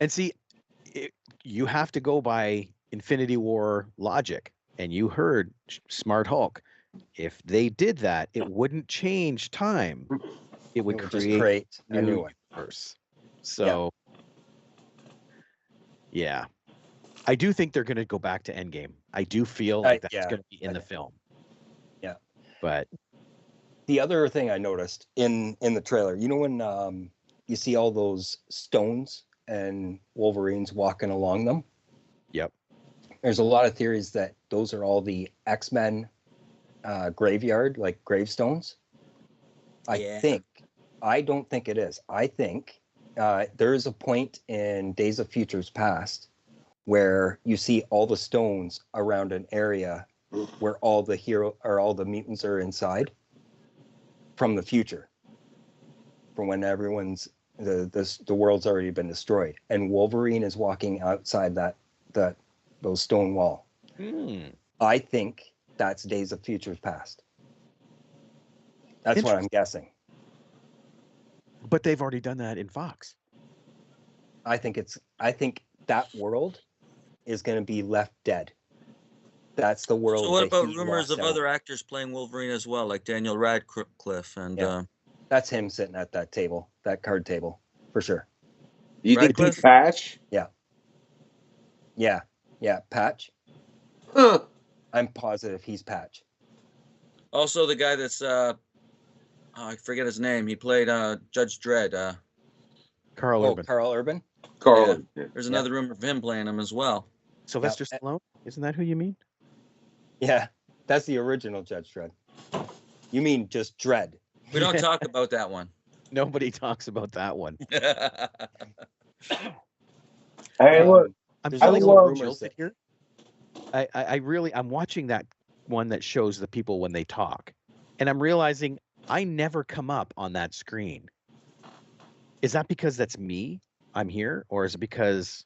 And see, you have to go by Infinity War logic. And you heard Smart Hulk. If they did that, it wouldn't change time. It would just create create a new new one. universe. So, yeah. I do think they're going to go back to Endgame. I do feel like that's going to be in the film. Yeah. But the other thing I noticed in the trailer, you know, when you see all those stones and Wolverine's walking along them? Yep. There's a lot of theories that those are all the X-Men graveyard, like gravestones. I don't think it is. I think there is a point in Days of Futures Past where you see all the stones around an area where all the mutants are inside from the future, from when the world's already been destroyed, and Wolverine is walking outside those stone wall. I think that's Days of Futures Past. That's what I'm guessing. But they've already done that in Fox. I think that world is going to be left dead. That's the world. So what that about he rumors walks of out. other actors playing Wolverine as well, like Daniel Radcliffe and That's him sitting at that table, that card table, for sure. You think Radcliffe? he's Patch? Yeah, Patch. Huh. I'm positive he's Patch. also the guy that's I forget his name. He played Judge Dredd. Carl Urban. Carl Urban. Carl. Yeah. There's another rumor of him playing him as well. Sylvester Stallone? Isn't that who you mean? Yeah, that's the original Judge Dredd. You mean just Dredd? We don't talk about that one. Nobody talks about that one. Hey, look. I'm There's feeling also a little rumors jilted here. I'm watching that one that shows the people when they talk, and I'm realizing I never come up on that screen. Is that because that's me? I'm here, or is it because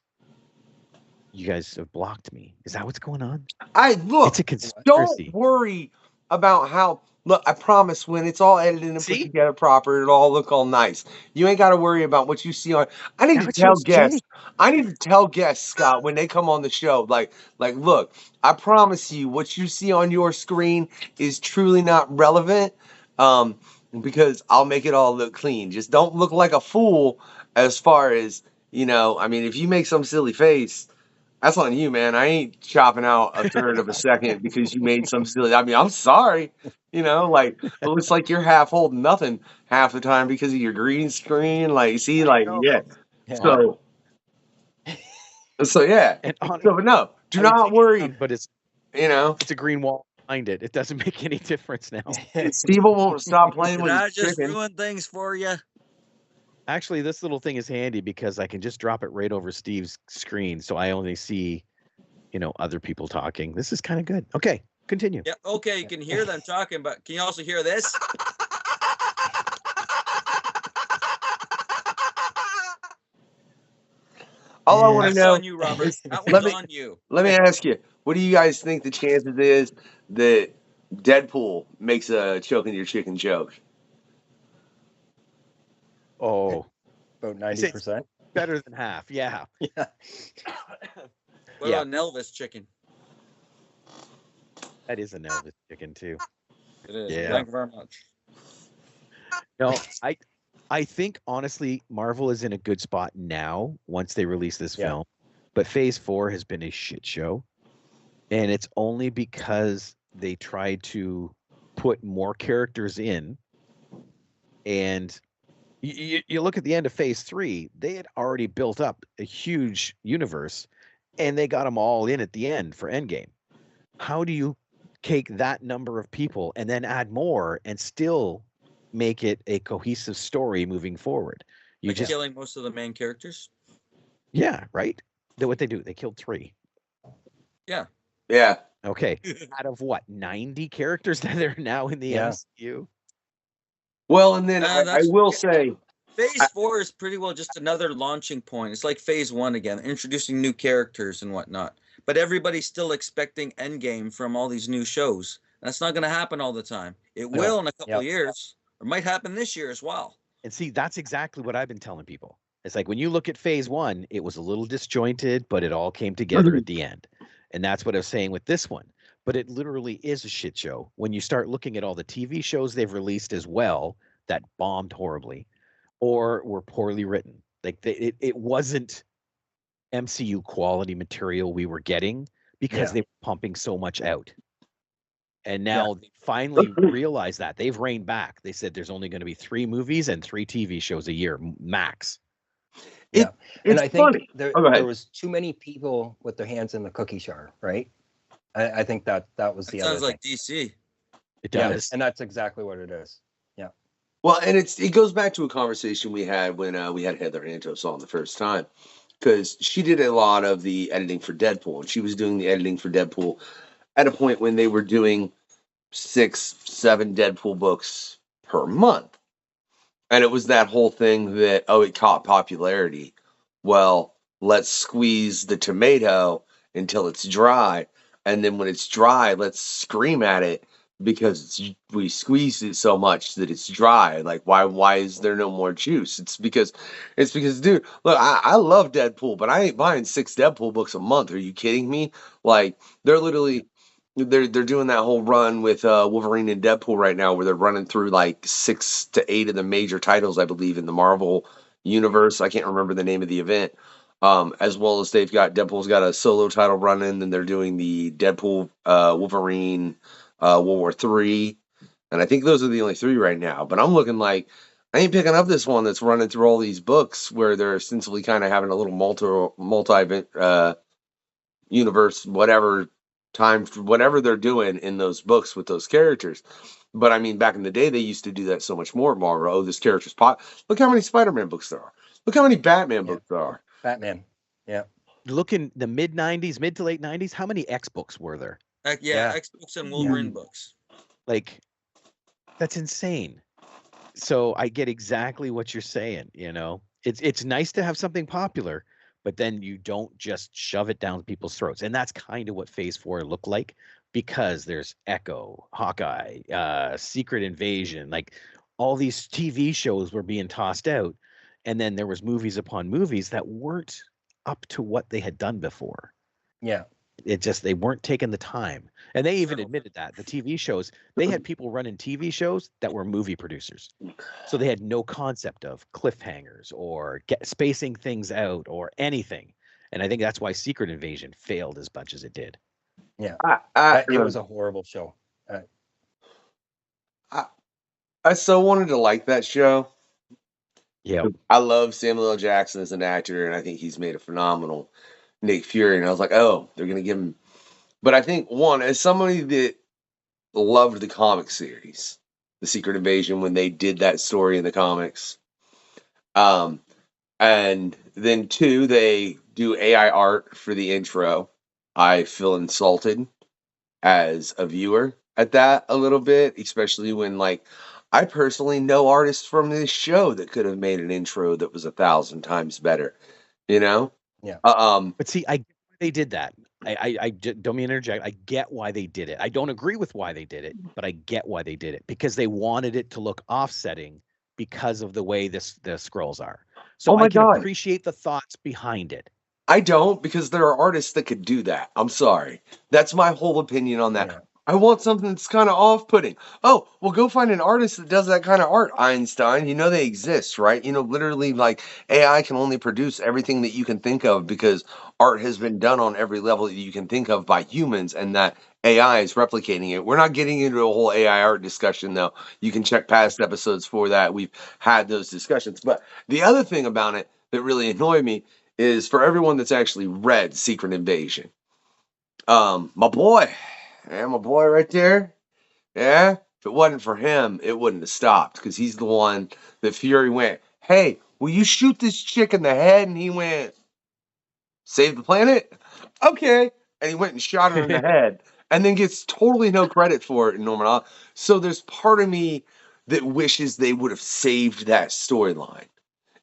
you guys have blocked me? Is that what's going on? Look. It's a conspiracy. Don't worry about how. Look, I promise when it's all edited and put See? together proper, it'll all look all nice. You ain't got to worry about what you see on. I need Now to it tell shows guests. Jay. I need to tell guests, Scott, when they come on the show, look, I promise you, what you see on your screen is truly not relevant, because I'll make it all look clean. Just don't look like a fool as far as, I mean, if you make some silly face, that's on you, man. I ain't chopping out a third of a second because you made some silly. I mean, I'm sorry. Like it looks like you're half holding nothing half the time because of your green screen. Like, see, like, know. yeah. Yeah. So, yeah. And on, So, but no, do I would not take it worry. down, but it's a green wall behind it. It doesn't make any difference now. Stevil won't stop playing Did with I his just chicken. ruin things for you? Actually, this little thing is handy because I can just drop it right over Steve's screen, so I only see, other people talking. This is kind of good. Okay, continue. Yeah, okay, you can hear them talking, but can you also hear this? All I want to That's know. on you, Robert. That Let one's me- on you. Let me ask you, what do you guys think the chances is that Deadpool makes a choking your chicken joke? Oh, About say- 90%. better than half. Yeah. Yeah. What Yeah. about an Elvis chicken? That is an Elvis chicken too. It is. Yeah. Thank you very much. No, I think honestly, Marvel is in a good spot now once they release this Yeah. film. But Phase 4 has been a shit show. And it's only because they tried to put more characters in. And you look at the end of Phase 3, they had already built up a huge universe and they got them all in at the end for Endgame. How do you take that number of people and then add more and still make it a cohesive story moving forward? You Like just, killing most of the main characters. yeah, right? What they do, they killed 3. Yeah. Yeah. Okay. Out of what, 90 characters that are now in the Yeah. MCU? Well, and then I that's- will say, Phase 4 is pretty well just another launching point. It's like Phase 1 again, introducing new characters and whatnot. But everybody's still expecting Endgame from all these new shows. That's not going to happen all the time. It will in a couple of years, or might happen this year as well. And see, that's exactly what I've been telling people. It's like when you look at Phase 1, it was a little disjointed, but it all came together at the end. And that's what I was saying with this one. But it literally is a shit show. When you start looking at all the TV shows they've released as well that bombed horribly or were poorly written. Like it wasn't MCU quality material we were getting because they were pumping so much out. And now they finally realized that. They've reined back. They said there's only going to be 3 movies and 3 TV shows a year, max. Yeah. And it's I think funny. there Oh, go ahead. was too many people with their hands in the cookie jar, right? I think that was the That other sounds like thing. DC. It Yeah, does. and that's exactly what it is. Yeah. Well, and it goes back to a conversation we had when we had Heather Antos on the first time, because she did a lot of the editing for Deadpool, and she was doing the editing for Deadpool at a point when they were doing 6, 7 Deadpool books per month, and it was that whole thing that it caught popularity. Well, let's squeeze the tomato until it's dry, and then when it's dry, let's scream at it because we squeezed it so much that it's dry. Like, why is there no more juice? It's because, dude, look, I love Deadpool, but I ain't buying 6 Deadpool books a month. Are you kidding me? Like, they're literally they're doing that whole run with Wolverine and Deadpool right now, where they're running through like 6 to 8 of the major titles, I believe, in the Marvel universe. I can't remember the name of the event. As well as Deadpool's got a solo title running, and they're doing the Deadpool, Wolverine, World War III, and I think those are the only 3 right now. But I'm looking like I ain't picking up this one that's running through all these books where they're ostensibly kind of having a little multi universe, whatever they're doing in those books with those characters. But I mean, back in the day, they used to do that so much more at Marvel. Oh, this character's pop. Look how many Spider-Man books there are. Look how many Batman books there are. Batman. Yeah. Look in the mid to late 90s, how many X books were there? Yeah. X books and Wolverine books. Like, that's insane. So I get exactly what you're saying. It's nice to have something popular, but then you don't just shove it down people's throats. And that's kind of what Phase 4 looked like, because there's Echo, Hawkeye, Secret Invasion, like all these TV shows were being tossed out, and then there was movies upon movies that weren't up to what they had done before. Yeah. It just, they weren't taking the time. And they even admitted that the TV shows, they had people running TV shows that were movie producers. So they had no concept of cliffhangers or spacing things out or anything. And I think that's why Secret Invasion failed as much as it did. Yeah. I It was a horrible show. so wanted to like that show. Yeah. I love Samuel L. Jackson as an actor, and I think he's made a phenomenal Nick Fury. And I was like, oh, they're going to give him. But I think, one, as somebody that loved the comic series, The Secret Invasion, when they did that story in the comics, and then two, they do AI art for the intro. I feel insulted as a viewer at that a little bit, especially when, like, I personally know artists from this show that could have made an intro that was 1,000 times better, you know? Yeah. But see, they did that. I don't mean to interject. I get why they did it. I don't agree with why they did it, but I get why they did it, because they wanted it to look offsetting because of the way the scrolls are. So Oh my I can God. appreciate the thoughts behind it. I don't, because there are artists that could do that. I'm sorry. That's my whole opinion on that. Yeah. I want something that's kind of off-putting. Oh, well, go find an artist that does that kind of art, Einstein. You know they exist, right? You know, literally, like, AI can only produce everything that you can think of because art has been done on every level that you can think of by humans, and that AI is replicating it. We're not getting into a whole AI art discussion, though. You can check past episodes for that. We've had those discussions. But the other thing about it that really annoyed me is, for everyone that's actually read Secret Invasion, my boy right there, yeah, if it wasn't for him, it wouldn't have stopped, because he's the one that Fury went, hey, will you shoot this chick in the head? And he went, save the planet? Okay. And he went and shot her in the head, and then gets totally no credit for it in Norman. So there's part of me that wishes they would have saved that storyline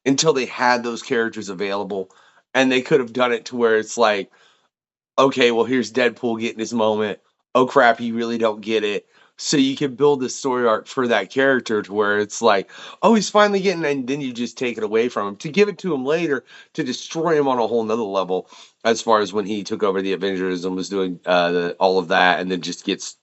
until they had those characters available, and they could have done it to where it's like, okay, well, here's Deadpool getting his moment. Oh crap, you really don't get it. So you can build the story arc for that character to where it's like, oh, he's finally getting, and then you just take it away from him to give it to him later to destroy him on a whole nother level, as far as when he took over the Avengers and was doing all of that, and then just gets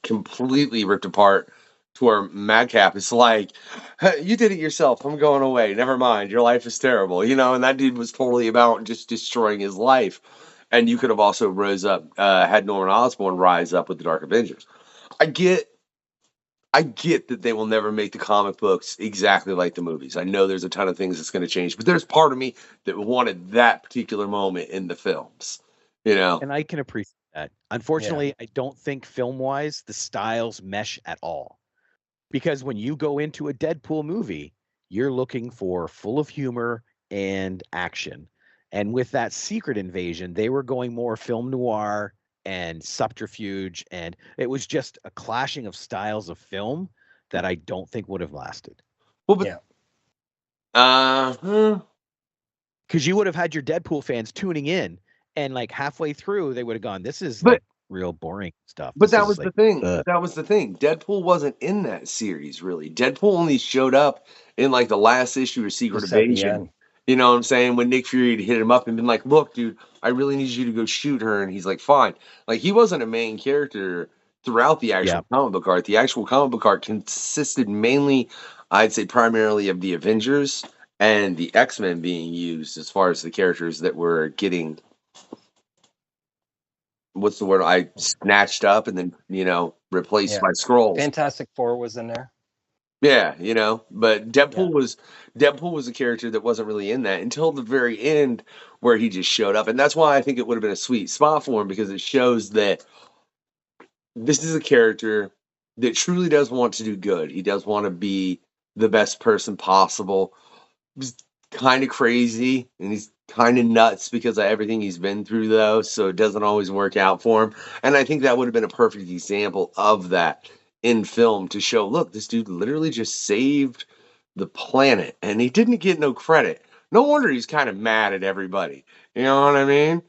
completely ripped apart to where Madcap is like, hey, you did it yourself. I'm going away. Never mind. Your life is terrible. You know, and that dude was totally about just destroying his life. And you could have also rose up, had Norman Osborn rise up with the Dark Avengers. I get that they will never make the comic books exactly like the movies. I know there's a ton of things that's going to change, but there's part of me that wanted that particular moment in the films, you know? And I can appreciate that. Unfortunately, I don't think film-wise the styles mesh at all. Because when you go into a Deadpool movie, you're looking for full of humor and action. And with that Secret Invasion, they were going more film noir and subterfuge, and it was just a clashing of styles of film that I don't think would have lasted. Well, but, because you would have had your Deadpool fans tuning in, and like halfway through, they would have gone, "This is But- like real boring stuff." But This that is was like, the thing. ugh." That was the thing. Deadpool wasn't in that series, really. Deadpool only showed up in like the last issue of Secret Just at the Invasion. end. You know what I'm saying? When Nick Fury had hit him up and been like, look, dude, I really need you to go shoot her. And he's like, fine. Like, he wasn't a main character throughout the actual comic book art. The actual comic book art consisted mainly, I'd say primarily, of the Avengers and the X-Men being used as far as the characters that were getting, what's the word, I snatched up and then, you know, replaced by Skrulls. Fantastic Four was in there. Yeah, you know, but Deadpool was a character that wasn't really in that until the very end, where he just showed up. And that's why I think it would have been a sweet spot for him, because it shows that this is a character that truly does want to do good. He does want to be the best person possible. He's kind of crazy and he's kind of nuts because of everything he's been through, though, so it doesn't always work out for him. And I think that would have been a perfect example of that in film, to show, look, this dude literally just saved the planet and he didn't get no credit. No wonder he's kind of mad at everybody. You know what I mean?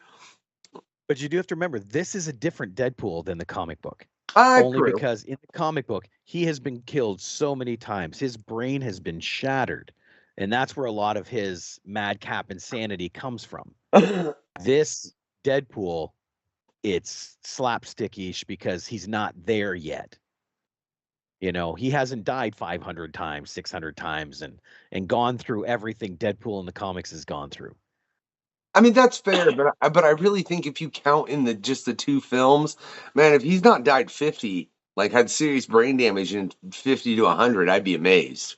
But you do have to remember, this is a different Deadpool than the comic book. True. Because in the comic book, he has been killed so many times. His brain has been shattered. And that's where a lot of his madcap insanity comes from. This Deadpool, it's slapstickish because he's not there yet. You know, he hasn't died 500 times, 600 times, and gone through everything Deadpool in the comics has gone through. I mean, that's fair, but I really think if you count in just the 2 films, man, if he's not died 50, like had serious brain damage in 50 to 100, I'd be amazed.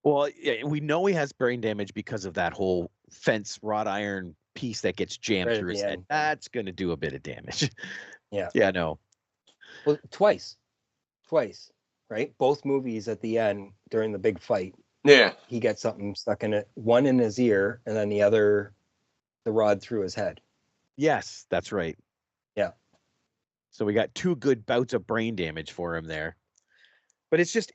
Well, yeah, we know he has brain damage because of that whole fence wrought iron piece that gets jammed Right at through his the head. end. That's going to do a bit of damage. Yeah. Yeah, no. Well, twice, right? Both movies at the end during the big fight, Yeah. he gets something stuck in it. One in his ear, and then the other, the rod through his head. Yes, that's right. Yeah. So we got 2 good bouts of brain damage for him there. But it's just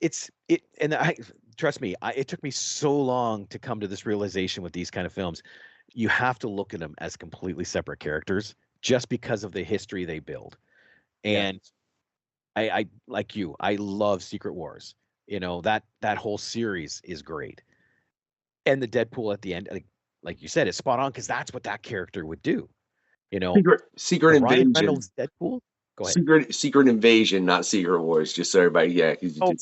and I trust me, it took me so long to come to this realization with these kind of films. You have to look at them as completely separate characters just because of the history they build. And I like you, I love Secret Wars. You know, that whole series is great. And the Deadpool at the end, like you said, is spot on because that's what that character would do. You know, Secret the Ryan Invasion. Reynolds Deadpool. Go ahead. Secret Invasion, not Secret Wars. Just so everybody, yeah. Oh.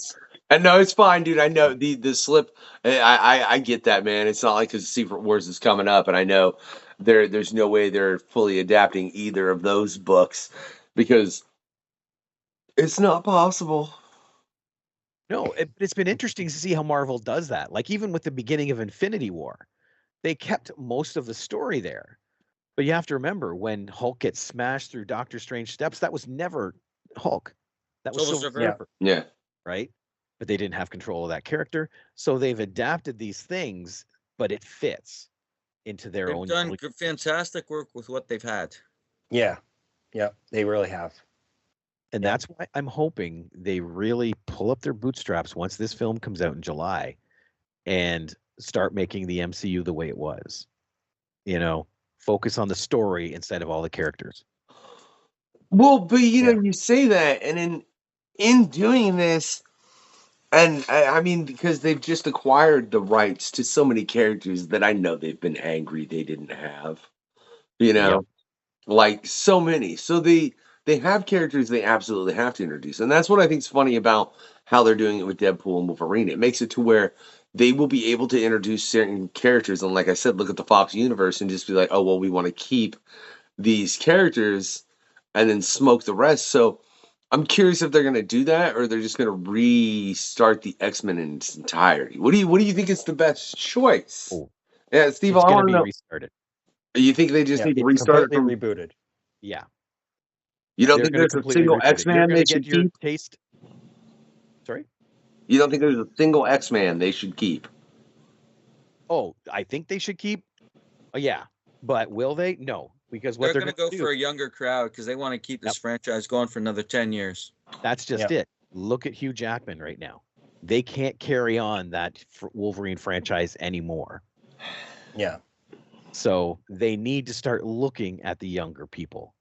I know it's fine, dude. I know the slip. I get that, man. It's not like because Secret Wars is coming up, and I know there's no way they're fully adapting either of those books because it's not possible. No, it's been interesting to see how Marvel does that. Like even with the beginning of Infinity War, they kept most of the story there. But you have to remember when Hulk gets smashed through Doctor Strange steps, that was never Hulk. That was Silver Silver Surfer. Surfer, Yeah. right? But they didn't have control of that character. So they've adapted these things, but it fits into their They've own. done fantastic work with what they've had. Yeah. Yeah, they really have. And Yeah. that's why I'm hoping they really pull up their bootstraps once this film comes out in July and start making the MCU the way it was. You know, focus on the story instead of all the characters. Well, but you know, you say that, and in doing this, and I mean, because they've just acquired the rights to so many characters that I know they've been angry they didn't have. You know, Yep. like so many. So they have characters they absolutely have to introduce, and that's what I think is funny about how they're doing it with Deadpool and Wolverine. It makes it to where they will be able to introduce certain characters, and like I said, look at the Fox universe and just be like, oh well, we want to keep these characters and then smoke the rest. So I'm curious if they're going to do that or they're just going to restart the X-Men in its entirety. What do you think is the best choice? Oh, Yeah, Steve, it's I going want to to be know. restarted. You think they just need to restart it completely from? rebooted. Yeah. You don't They're think gonna there's a completely single reboot it. You're X-Man gonna they get should your keep? taste. Sorry? You don't think there's a single X-Man they should keep? Oh, I think they should keep. Oh, yeah. But will they? No. Because what They're they're going to going go to for do, a younger crowd because they want to keep this franchise going for another 10 years. that's just it. Look at Hugh Jackman right now. They can't carry on that Wolverine franchise anymore. Yeah. So they need to start looking at the younger people.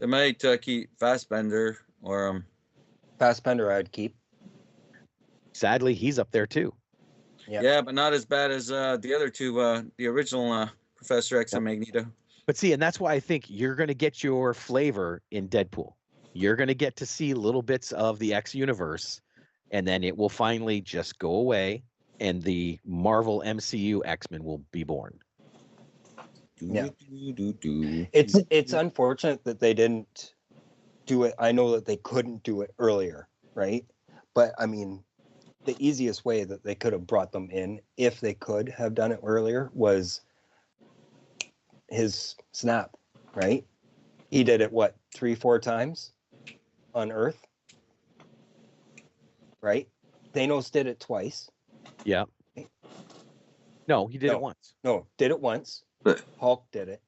They might keep Fassbender or Fassbender I'd keep. Sadly, he's up there too. Yeah, but not as bad as the other two, the original Professor X and Magneto. But see, and that's why I think you're going to get your flavor in Deadpool. You're going to get to see little bits of the X universe, and then it will finally just go away, and the Marvel MCU X-Men will be born. Yeah. It's unfortunate that they didn't do it. I know that they couldn't do it earlier, right? But I mean, the easiest way that they could have brought them in, if they could have done it earlier, was his snap, right? He did it, what, 3-4 times on Earth? Right? Thanos did it twice. Yeah. No, he did it once. No, did it once. Hulk did it.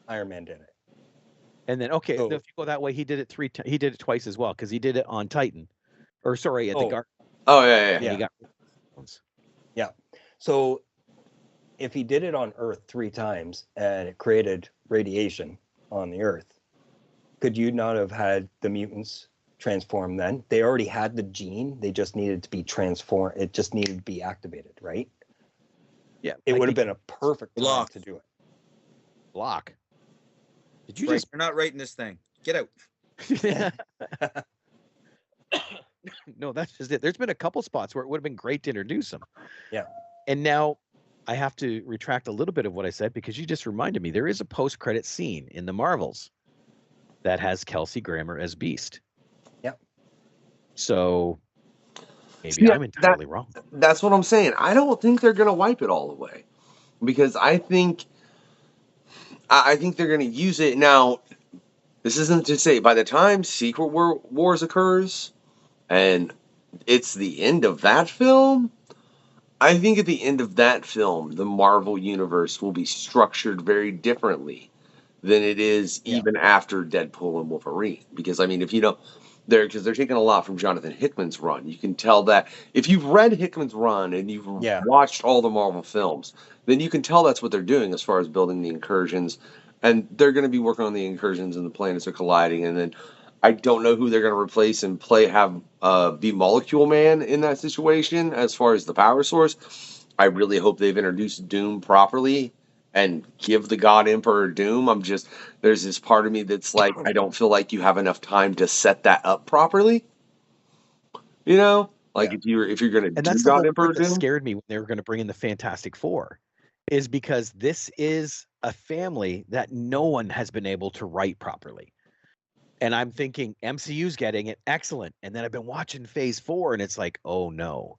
Iron Man did it. And then, okay, if you go that way, he did it he did it twice as well, because he did it on Titan. Or sorry, at the Guard. Oh, yeah. He got yeah. So if he did it on Earth 3 times and it created radiation on the Earth, could you not have had the mutants transform then? They already had the gene. They just needed to be transformed. It just needed to be activated, right? Yeah. It I would have think been a perfect time Block. to do it. block. Did you Right, just you're not writing this thing. Get out. No, that's just it. There's been a couple spots where it would have been great to introduce them. Yeah. And now I have to retract a little bit of what I said because you just reminded me there is a post-credit scene in the Marvels that has Kelsey Grammer as Beast. Yep. So maybe Yeah, I'm entirely wrong. That's what I'm saying. I don't think they're going to wipe it all away because I think they're going to use it. Now, this isn't to say by the time Secret Wars occurs and it's the end of that film, I think at the end of that film, the Marvel Universe will be structured very differently than it is even after Deadpool and Wolverine. Because, I mean, if you know, they're taking a lot from Jonathan Hickman's run. You can tell that if you've read Hickman's run and you've watched all the Marvel films, then you can tell that's what they're doing as far as building the incursions. And they're going to be working on the incursions and the planets are colliding. And then I don't know who they're going to replace and be Molecule Man in that situation as far as the power source. I really hope they've introduced Doom properly and give the God Emperor Doom. There's this part of me that's like, I don't feel like you have enough time to set that up properly. You know, like if you're going to And do that's the God whole Emperor part that Doom. scared me when they were going to bring in the Fantastic Four, is because this is a family that no one has been able to write properly. And I'm thinking MCU's getting it, excellent. And then I've been watching Phase 4, and it's like, oh no,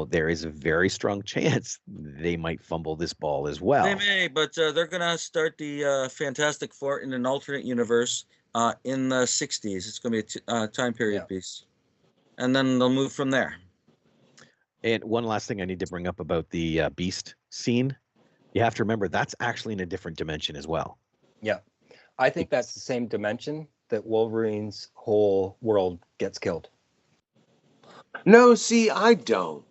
there is a very strong chance they might fumble this ball as well. They may, but they're going to start the Fantastic Four in an alternate universe in the 60s. It's going to be a time period piece. And then they'll move from there. And one last thing I need to bring up about the Beast scene. You have to remember that's actually in a different dimension as well. Yeah. I think that's the same dimension that Wolverine's whole world gets killed. No, see, I don't.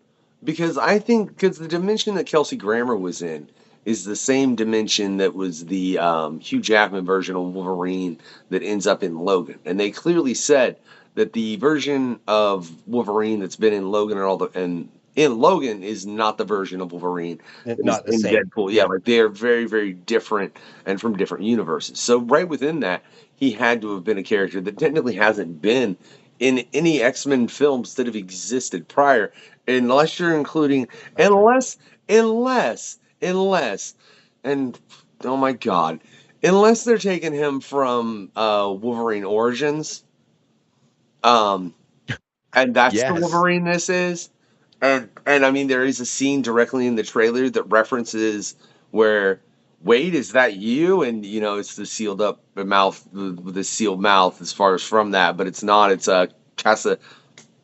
Because the dimension that Kelsey Grammer was in is the same dimension that was the Hugh Jackman version of Wolverine that ends up in Logan. And they clearly said that the version of Wolverine that's been in Logan and in Logan is not the version of Wolverine Not the in same. Deadpool. Yeah, like they're very, very different and from different universes. So right within that, he had to have been a character that technically hasn't been in any X-Men films that have existed prior, unless you're including unless and oh my god, unless they're taking him from Wolverine Origins, and that's the Wolverine this is, and I mean there is a scene directly in the trailer that references where Wade, is that you? And it's the sealed up mouth with the sealed mouth as far as from that, but it's not. It's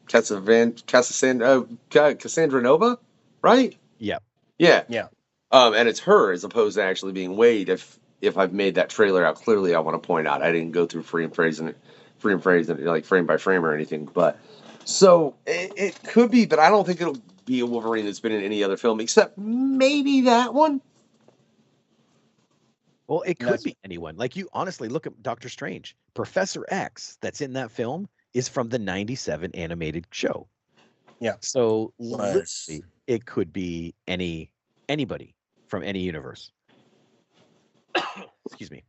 Cassandra Nova, right? Yeah. Yeah. Yeah. And it's her as opposed to actually being Wade. If I've made that trailer out clearly, I want to point out I didn't go through frame phrasing it like frame by frame or anything. But so it could be, but I don't think it'll be a Wolverine that's been in any other film except maybe that one. Well, it could be anyone. Like you honestly look at Doctor Strange. Professor X that's in that film is from the 97 animated show. Yeah. So literally, it could be anybody from any universe. Excuse me.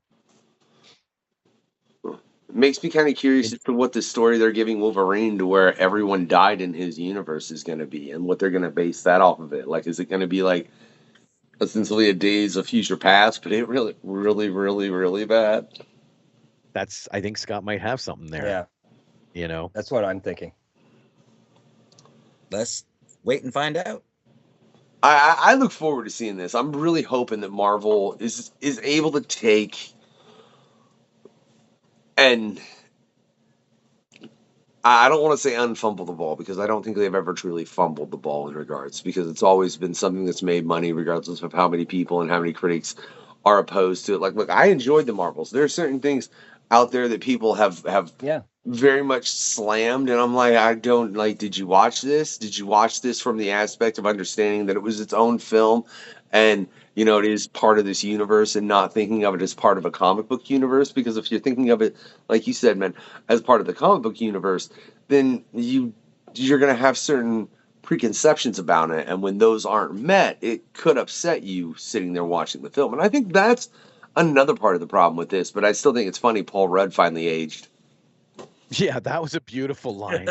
It makes me kind of curious as to what the story they're giving Wolverine to where everyone died in his universe is going to be and what they're going to base that off of it. Like, is it going to be like essentially a Days of Future Past, but it really, really, really, really bad? I think Scott might have something there. Yeah. That's what I'm thinking. Let's wait and find out. I look forward to seeing this. I'm really hoping that Marvel is able to take and I don't want to say unfumble the ball because I don't think they've ever truly fumbled the ball in regards because it's always been something that's made money regardless of how many people and how many critics are opposed to it. Like, look, I enjoyed the Marvels. There are certain things out there that people have very much slammed, and I'm like, I don't like. Did you watch this? Did you watch this from the aspect of understanding that it was its own film, and you know, it is part of this universe and not thinking of it as part of a comic book universe. Because if you're thinking of it, like you said, man, as part of the comic book universe, then you're going to have certain preconceptions about it. And when those aren't met, it could upset you sitting there watching the film. And I think that's another part of the problem with this. But I still think it's funny Paul Rudd finally aged. Yeah, that was a beautiful line.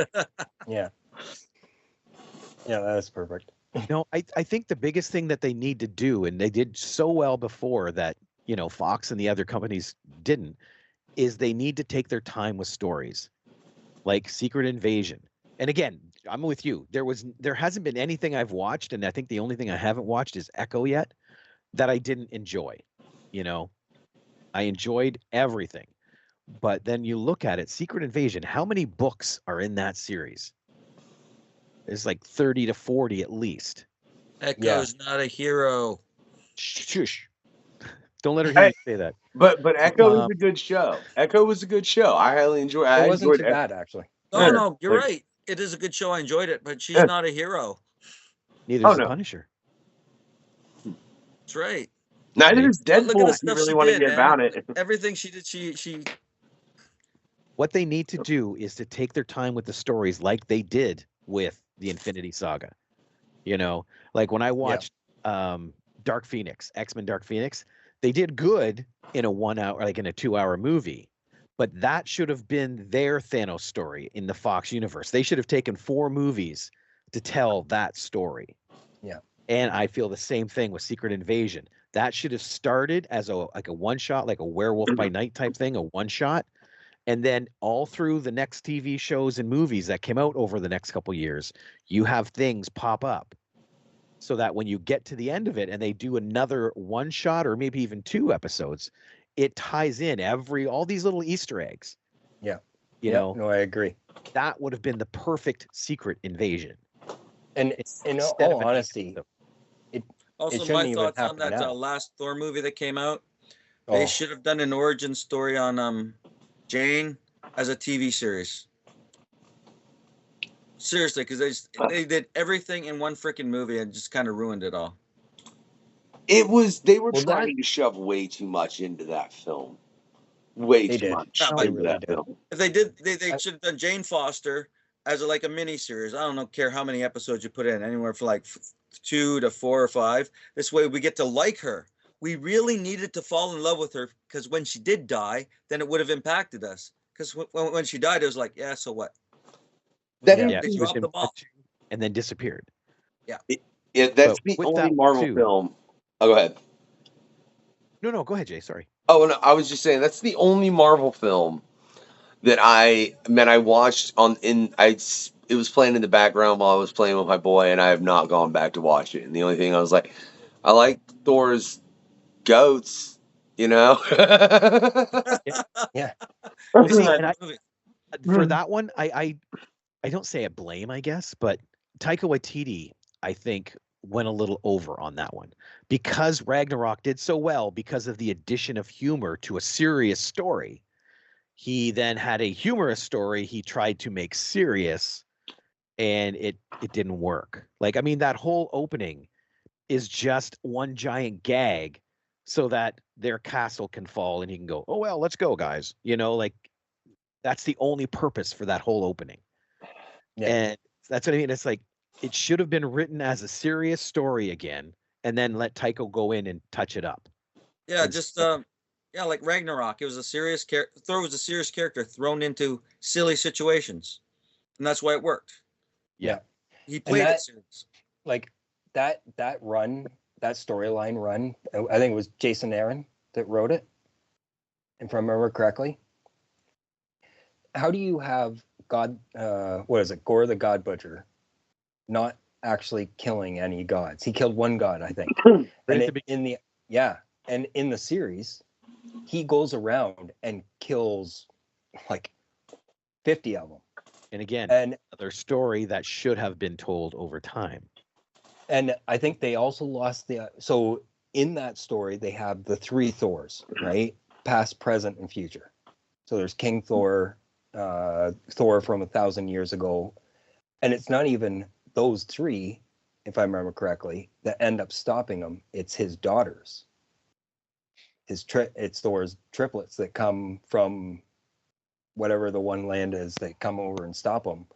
Yeah. Yeah, that is perfect. No, I think the biggest thing that they need to do, and they did so well before that, you know, Fox and the other companies didn't, is they need to take their time with stories like Secret Invasion. And again, I'm with you. There hasn't been anything I've watched, and I think the only thing I haven't watched is Echo yet, that I didn't enjoy. You know, I enjoyed everything. But then you look at it, Secret Invasion, how many books are in that series? There's like 30 to 40 at least. Echo's not a hero. Shush. Don't let her hear you say that. But Echo was a good show. Echo was a good show. I highly enjoyed. It wasn't too bad, actually. No, you're right. It is a good show. I enjoyed it, but she's not a hero. Neither is the Punisher. That's right. Neither is Look at the Deadpool. If you stuff really she want to did, get man. about it. Everything she did, she. What they need to do is to take their time with the stories like they did with the Infinity Saga. You know, like when I watched Dark Phoenix, X-Men Dark Phoenix, they did good in a 1 hour, like in a 2 hour movie, but that should have been their Thanos story in the Fox universe. They should have taken 4 movies to tell that story. Yeah. And I feel the same thing with Secret Invasion. That should have started as a one shot, like a Werewolf by Night type thing, a one shot. And then all through the next TV shows and movies that came out over the next couple years, you have things pop up so that when you get to the end of it and they do another one shot or maybe even 2 episodes, it ties in all these little Easter eggs. Yeah. You know, no, I agree. That would have been the perfect Secret Invasion. And in all honesty, also my thoughts on that last Thor movie that came out. They should have done an origin story on Jane as a TV series. Seriously, because they did everything in one freaking movie and just kind of ruined it all. They were trying to shove way too much into that film. Way too much into that film. If they did, they should have done Jane Foster as a mini series. I don't care how many episodes you put in, anywhere from like 2 to 4 or 5. This way we get to like her. We really needed to fall in love with her because when she did die, then it would have impacted us. Because when she died, it was like, yeah, so what? They dropped the ball. And then disappeared. Yeah. That's the only Marvel film. Oh, go ahead. No, go ahead, Jay. Sorry. Oh, no, I was just saying that's the only Marvel film that I watched it was playing in the background while I was playing with my boy, and I have not gone back to watch it. And the only thing I was like, I like Thor's goats, you know? Yeah. See, for that one, I don't say I blame, I guess, but Taika Waititi, I think, went a little over on that one because Ragnarok did so well because of the addition of humor to a serious story. He then had a humorous story he tried to make serious, and it didn't work. Like, I mean, that whole opening is just one giant gag so that their castle can fall and he can go, oh, well, let's go, guys. You know, like, that's the only purpose for that whole opening. Yeah. And that's what I mean. It's like, it should have been written as a serious story again, and then let Taika go in and touch it up. Yeah, like Ragnarok. It was a serious character. Thor was a serious character thrown into silly situations, and that's why it worked. Yeah, he played it serious. Like that run, that storyline run. I think it was Jason Aaron that wrote it, if I remember correctly. How do you have God? What is it? Gore the God Butcher, not actually killing any gods. He killed one god, I think. And in the series, he goes around and kills like 50 of them. And again, another story that should have been told over time. And I think they also lost so in that story, they have the 3 Thors, right? Past, present, and future. So there's King Thor, Thor from 1,000 years ago. And it's not even those 3. if I remember correctly, that end up stopping him. It's his daughters. It's Thor's triplets that come from whatever the one land is. That come over and stop him.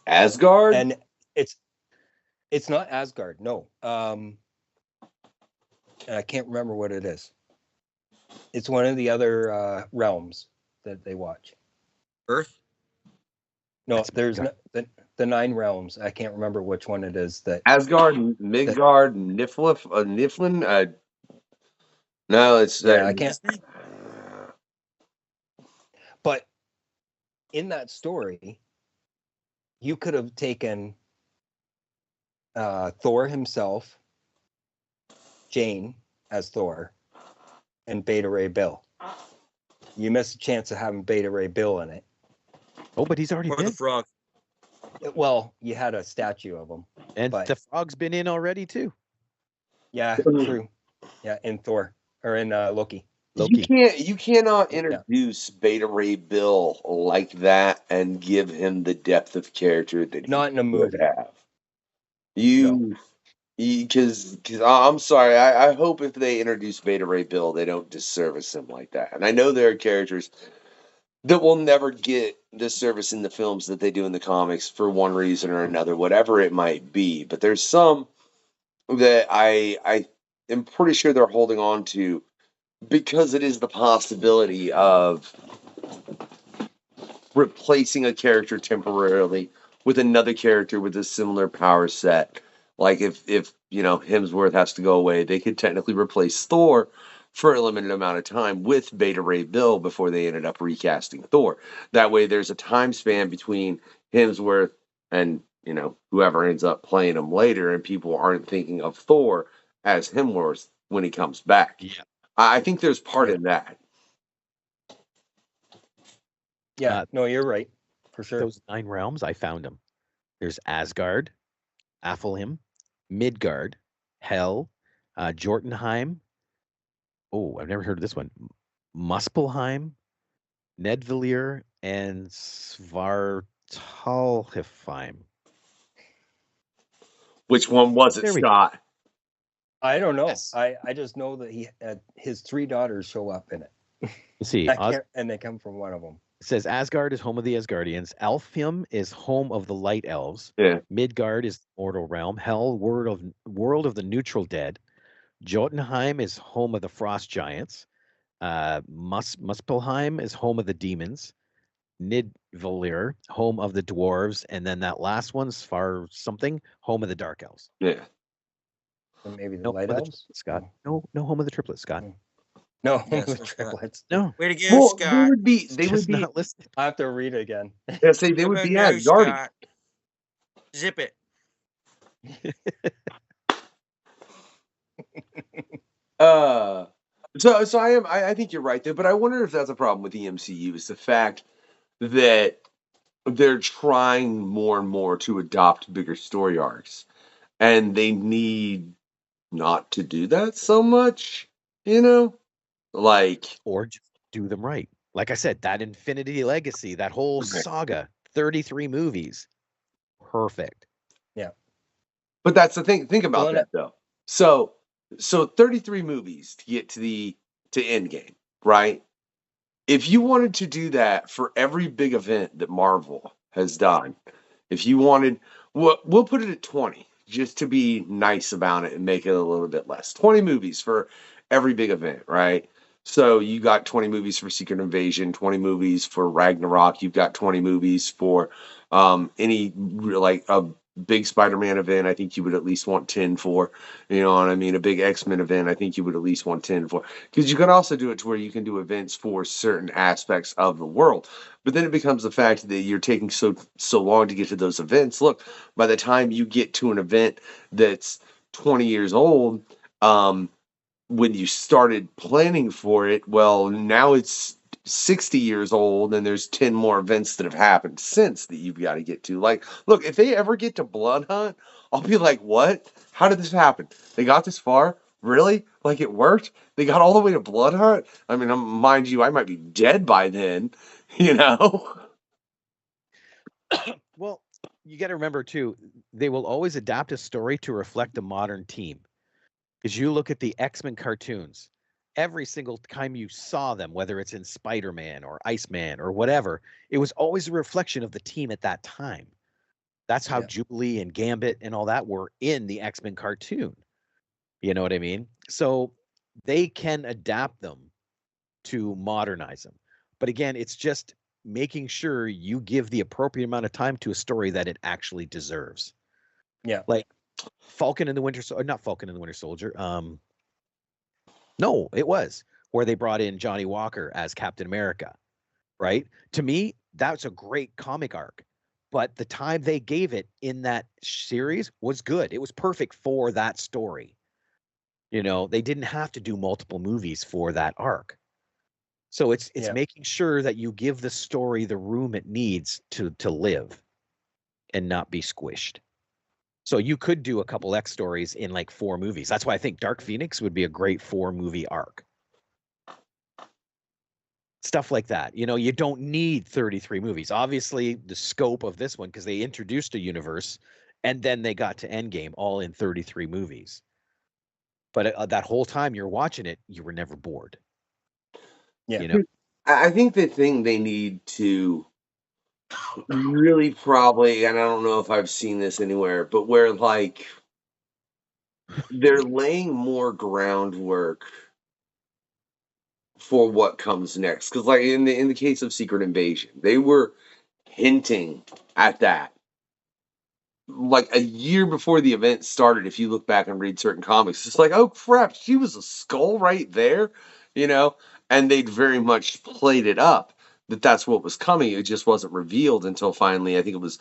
Asgard? And it's not Asgard. No. And I can't remember what it is. It's one of the other realms that they watch. Earth. No, That's there's Midgard. the 9 realms. I can't remember which one it is. That Asgard, Midgard, Niflin. No, it's yeah, I can't. Disney? But in that story, you could have taken Thor himself, Jane as Thor, and Beta Ray Bill. You miss a chance of having Beta Ray Bill in it. Oh, but he's already Or the been. frog. Well, you had a statue of him. And but- the frog's been in already too. Yeah, true. Yeah, in Thor or in Loki. You cannot introduce Beta Ray Bill like that and give him the depth of character that he Not in a would movie. have. Because I'm sorry, I hope if they introduce Beta Ray Bill, they don't disservice him like that. And I know there are characters that will never get the service in the films that they do in the comics for one reason or another, whatever it might be. But there's some that I am pretty sure they're holding on to because it is the possibility of replacing a character temporarily with another character with a similar power set. Like if Hemsworth has to go away, they could technically replace Thor for a limited amount of time with Beta Ray Bill before they ended up recasting Thor. That way there's a time span between Hemsworth and, whoever ends up playing him later, and people aren't thinking of Thor as Hemsworth when he comes back. Yeah. I think there's part in that. Yeah, no, you're right. For sure. Those 9 realms, I found them. There's Asgard, Affelheim, Midgard, Hel, Jotunheim. Oh, I've never heard of this one. Muspelheim, Nedvilier, and Svartalfheim. Which one was it, There we Scott? I don't know. Yes. I just know that his 3 daughters show up in it. Let's see. And they come from one of them. It says Asgard is home of the Asgardians. Alfheim is home of the Light Elves. Yeah. Midgard is the mortal realm. Hel, world of the neutral dead. Jotunheim is home of the Frost Giants. Muspelheim is home of the demons. Nidvalir, home of the dwarves, and then that last one's Svar something, home of the dark elves. Yeah. So maybe the No, light home of the elves? triplets, Scott. No, home of the triplets, Scott. No, Yes, the that's right. triplets. No, Way to go, Well, Scott. they would be. it's They would just be. not listed. I have to read it again. Yeah, say they would be Asgardian. Scott. Zip it. So I think you're right there, but I wonder if that's a problem with the MCU is the fact that they're trying more and more to adopt bigger story arcs, and they need not to do that so much, like Or just do them right. Like I said, that Infinity Legacy, that whole Okay. saga, 33 movies. Perfect. But that's the thing. Think about Well, that though. So 33 movies to get to Endgame, right? If you wanted to do that for every big event that Marvel has done, if you wanted, we'll put it at 20, just to be nice about it and make it a little bit less. 20 movies for every big event, right? So you got 20 movies for Secret Invasion, 20 movies for Ragnarok. You've got 20 movies for any like a big Spider-Man event. I think you would at least want 10 for, you know what I mean? A big X-Men event, I think you would at least want 10 for. Because you can also do it to where you can do events for certain aspects of the world. But then it becomes the fact that you're taking so long to get to those events. Look, by the time you get to an event that's 20 years old, when you started planning for it, well, now it's 60 years old and there's 10 more events that have happened since that you've got to get to. Like, look, if they ever get to Blood Hunt, I'll be like, what? How did this happen? They got this far? Really? Like, it worked? They got all the way to Blood Hunt? I mean, mind you, I might be dead by then, Well, you got to remember too, they will always adapt a story to reflect the modern team. Because you look at the X-Men cartoons, every single time you saw them, whether it's in Spider-Man or Iceman or whatever, it was always a reflection of the team at that time. That's how Yeah. Jubilee and Gambit and all that were in the X-Men cartoon. You know what I mean? So they can adapt them to modernize them. But again, it's just making sure you give the appropriate amount of time to a story that it actually deserves. Yeah. Like Falcon and the Winter Soldier, not Falcon and the Winter Soldier. No, it was where they brought in Johnny Walker as Captain America, right? To me, that's a great comic arc. But the time they gave it in that series was good. It was perfect for that story. You know, they didn't have to do multiple movies for that arc. So it's Yeah. making sure that you give the story the room it needs to live and not be squished. So you could do a couple X stories in like 4 movies. That's why I think Dark Phoenix would be a great 4-movie arc. Stuff like that. You know, you don't need 33 movies. Obviously, the scope of this one, because they introduced a universe and then they got to Endgame all in 33 movies. But that whole time you're watching it, you were never bored. Yeah. You know? I think the thing they need to really probably, and I don't know if I've seen this anywhere, but where like they're laying more groundwork for what comes next. Because like in the case of Secret Invasion, they were hinting at that. Like a year before the event started, if you look back and read certain comics, it's like, oh crap, she was a skull right there, you know? And they'd very much played it up that that's what was coming. It just wasn't revealed until finally, I think it was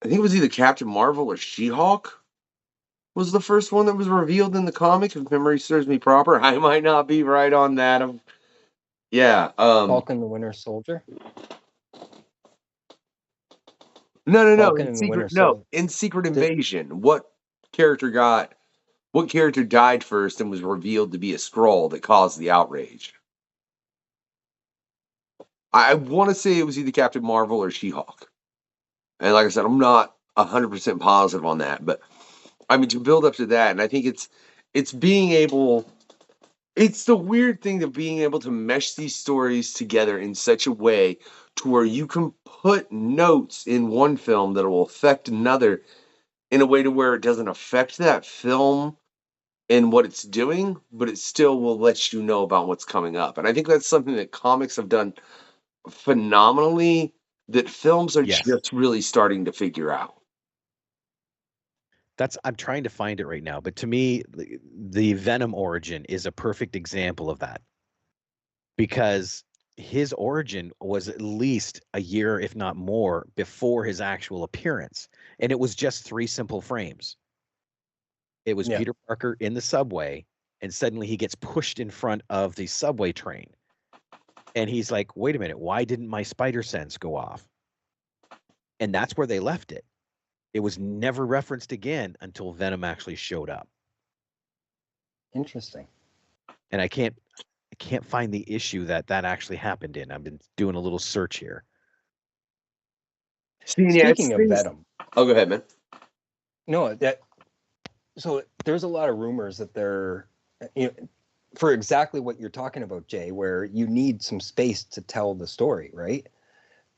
either Captain Marvel or She-Hulk was the first one that was revealed in the comic, if memory serves me proper. I might not be right on that. Yeah. Falcon the Winter Soldier. No. Falcon and the Winter Soldier. In Secret Invasion, what character died first and was revealed to be a Skrull that caused the outrage? I want to say it was either Captain Marvel or She-Hulk. And like I said, I'm not 100% positive on that, but I mean to build up to that, and I think it's being able. It's the weird thing of being able to mesh these stories together in such a way to where you can put notes in one film that will affect another in a way to where it doesn't affect that film and what it's doing, but it still will let you know about what's coming up. And I think that's something that comics have done phenomenally that films are Yes. just really starting to figure out. I'm trying to find it right now, but to me, the Venom origin is a perfect example of that. Because his origin was at least a year, if not more, before his actual appearance. And it was just 3 simple frames. It was Peter Parker in the subway, and suddenly he gets pushed in front of the subway train. And he's like, wait a minute, why didn't my spider sense go off? And that's where they left it. It was never referenced again until Venom actually showed up. Interesting. And I can't find the issue that actually happened in. I've been doing a little search here. Speaking of Venom. Oh, go ahead, man. No, so there's a lot of rumors that they're, for exactly what you're talking about, Jay, where you need some space to tell the story, right?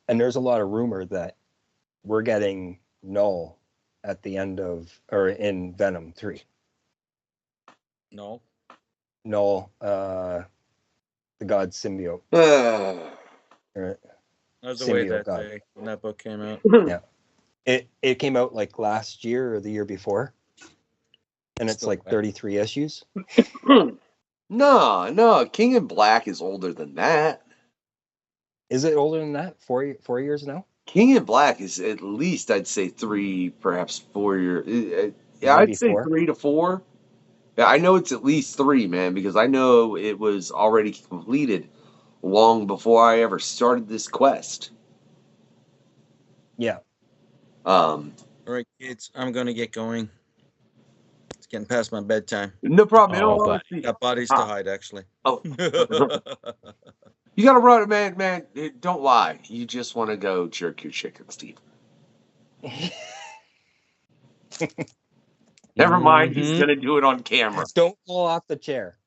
And there's a lot of rumor that we're getting Null at the end of, or in Venom 3. No. Null, the god symbiote. Right. That was the way Symbiote that god. day when that book came out. Yeah. It came out like last year or the year before. And it's Still like bad. 33 issues. No. King in Black is older than that. Is it older than that? 4 years now? King in Black is at least, I'd say 3, perhaps 4 years. Yeah, Maybe I'd say 4. 3 to 4. Yeah, I know it's at least 3, man, because I know it was already completed long before I ever started this quest. Yeah. All right, kids, I'm going to get going. It's getting past my bedtime. No problem. Oh, No, buddy. Got bodies to hide, actually. Oh. You gotta run it, man. Don't lie. You just want to go jerk your chicken, Steve. Never mind, he's Mhm. gonna do it on camera. Don't fall off the chair.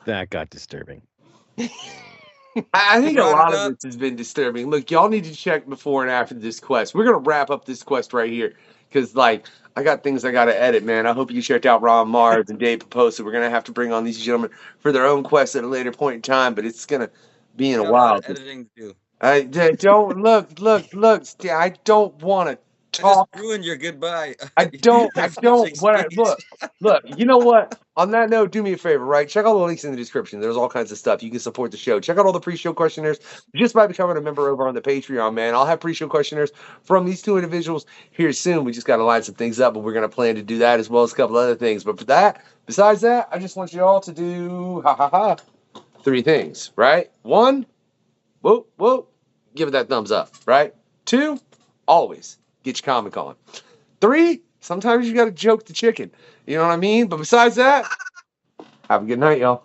That got disturbing. I think a brought lot it of up. this has been disturbing. Look, y'all need to check before and after this quest. We're gonna wrap up this quest right here because, like, I got things I gotta edit, man. I hope you checked out Ron Mars and Dave Paposa. We're gonna have to bring on these gentlemen for their own quest at a later point in time, but it's gonna be in a Got a lot while. of editing to do. I don't look. I don't want to I talk. just ruined your goodbye. I don't. Your future speech. Look. You know what? On that note, do me a favor, right? Check all the links in the description. There's all kinds of stuff you can support the show. Check out all the pre-show questionnaires just by becoming a member over on the Patreon, man. I'll have pre-show questionnaires from these two individuals here soon. We just got to line some things up, but we're gonna plan to do that as well as a couple other things. But for that, besides that, I just want you all to do 3 things, right? 1, whoa, give it that thumbs up, right? 2, always get your comic on. 3, sometimes you got to joke the chicken. You know what I mean? But besides that, have a good night, y'all.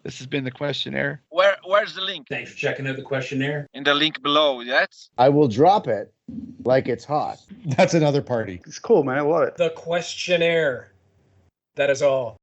This has been the questionnaire. Where's the link? Thanks for checking out the questionnaire. In the link below, yes? I will drop it like it's hot. That's another party. It's cool, man. I love it. The questionnaire. That is all.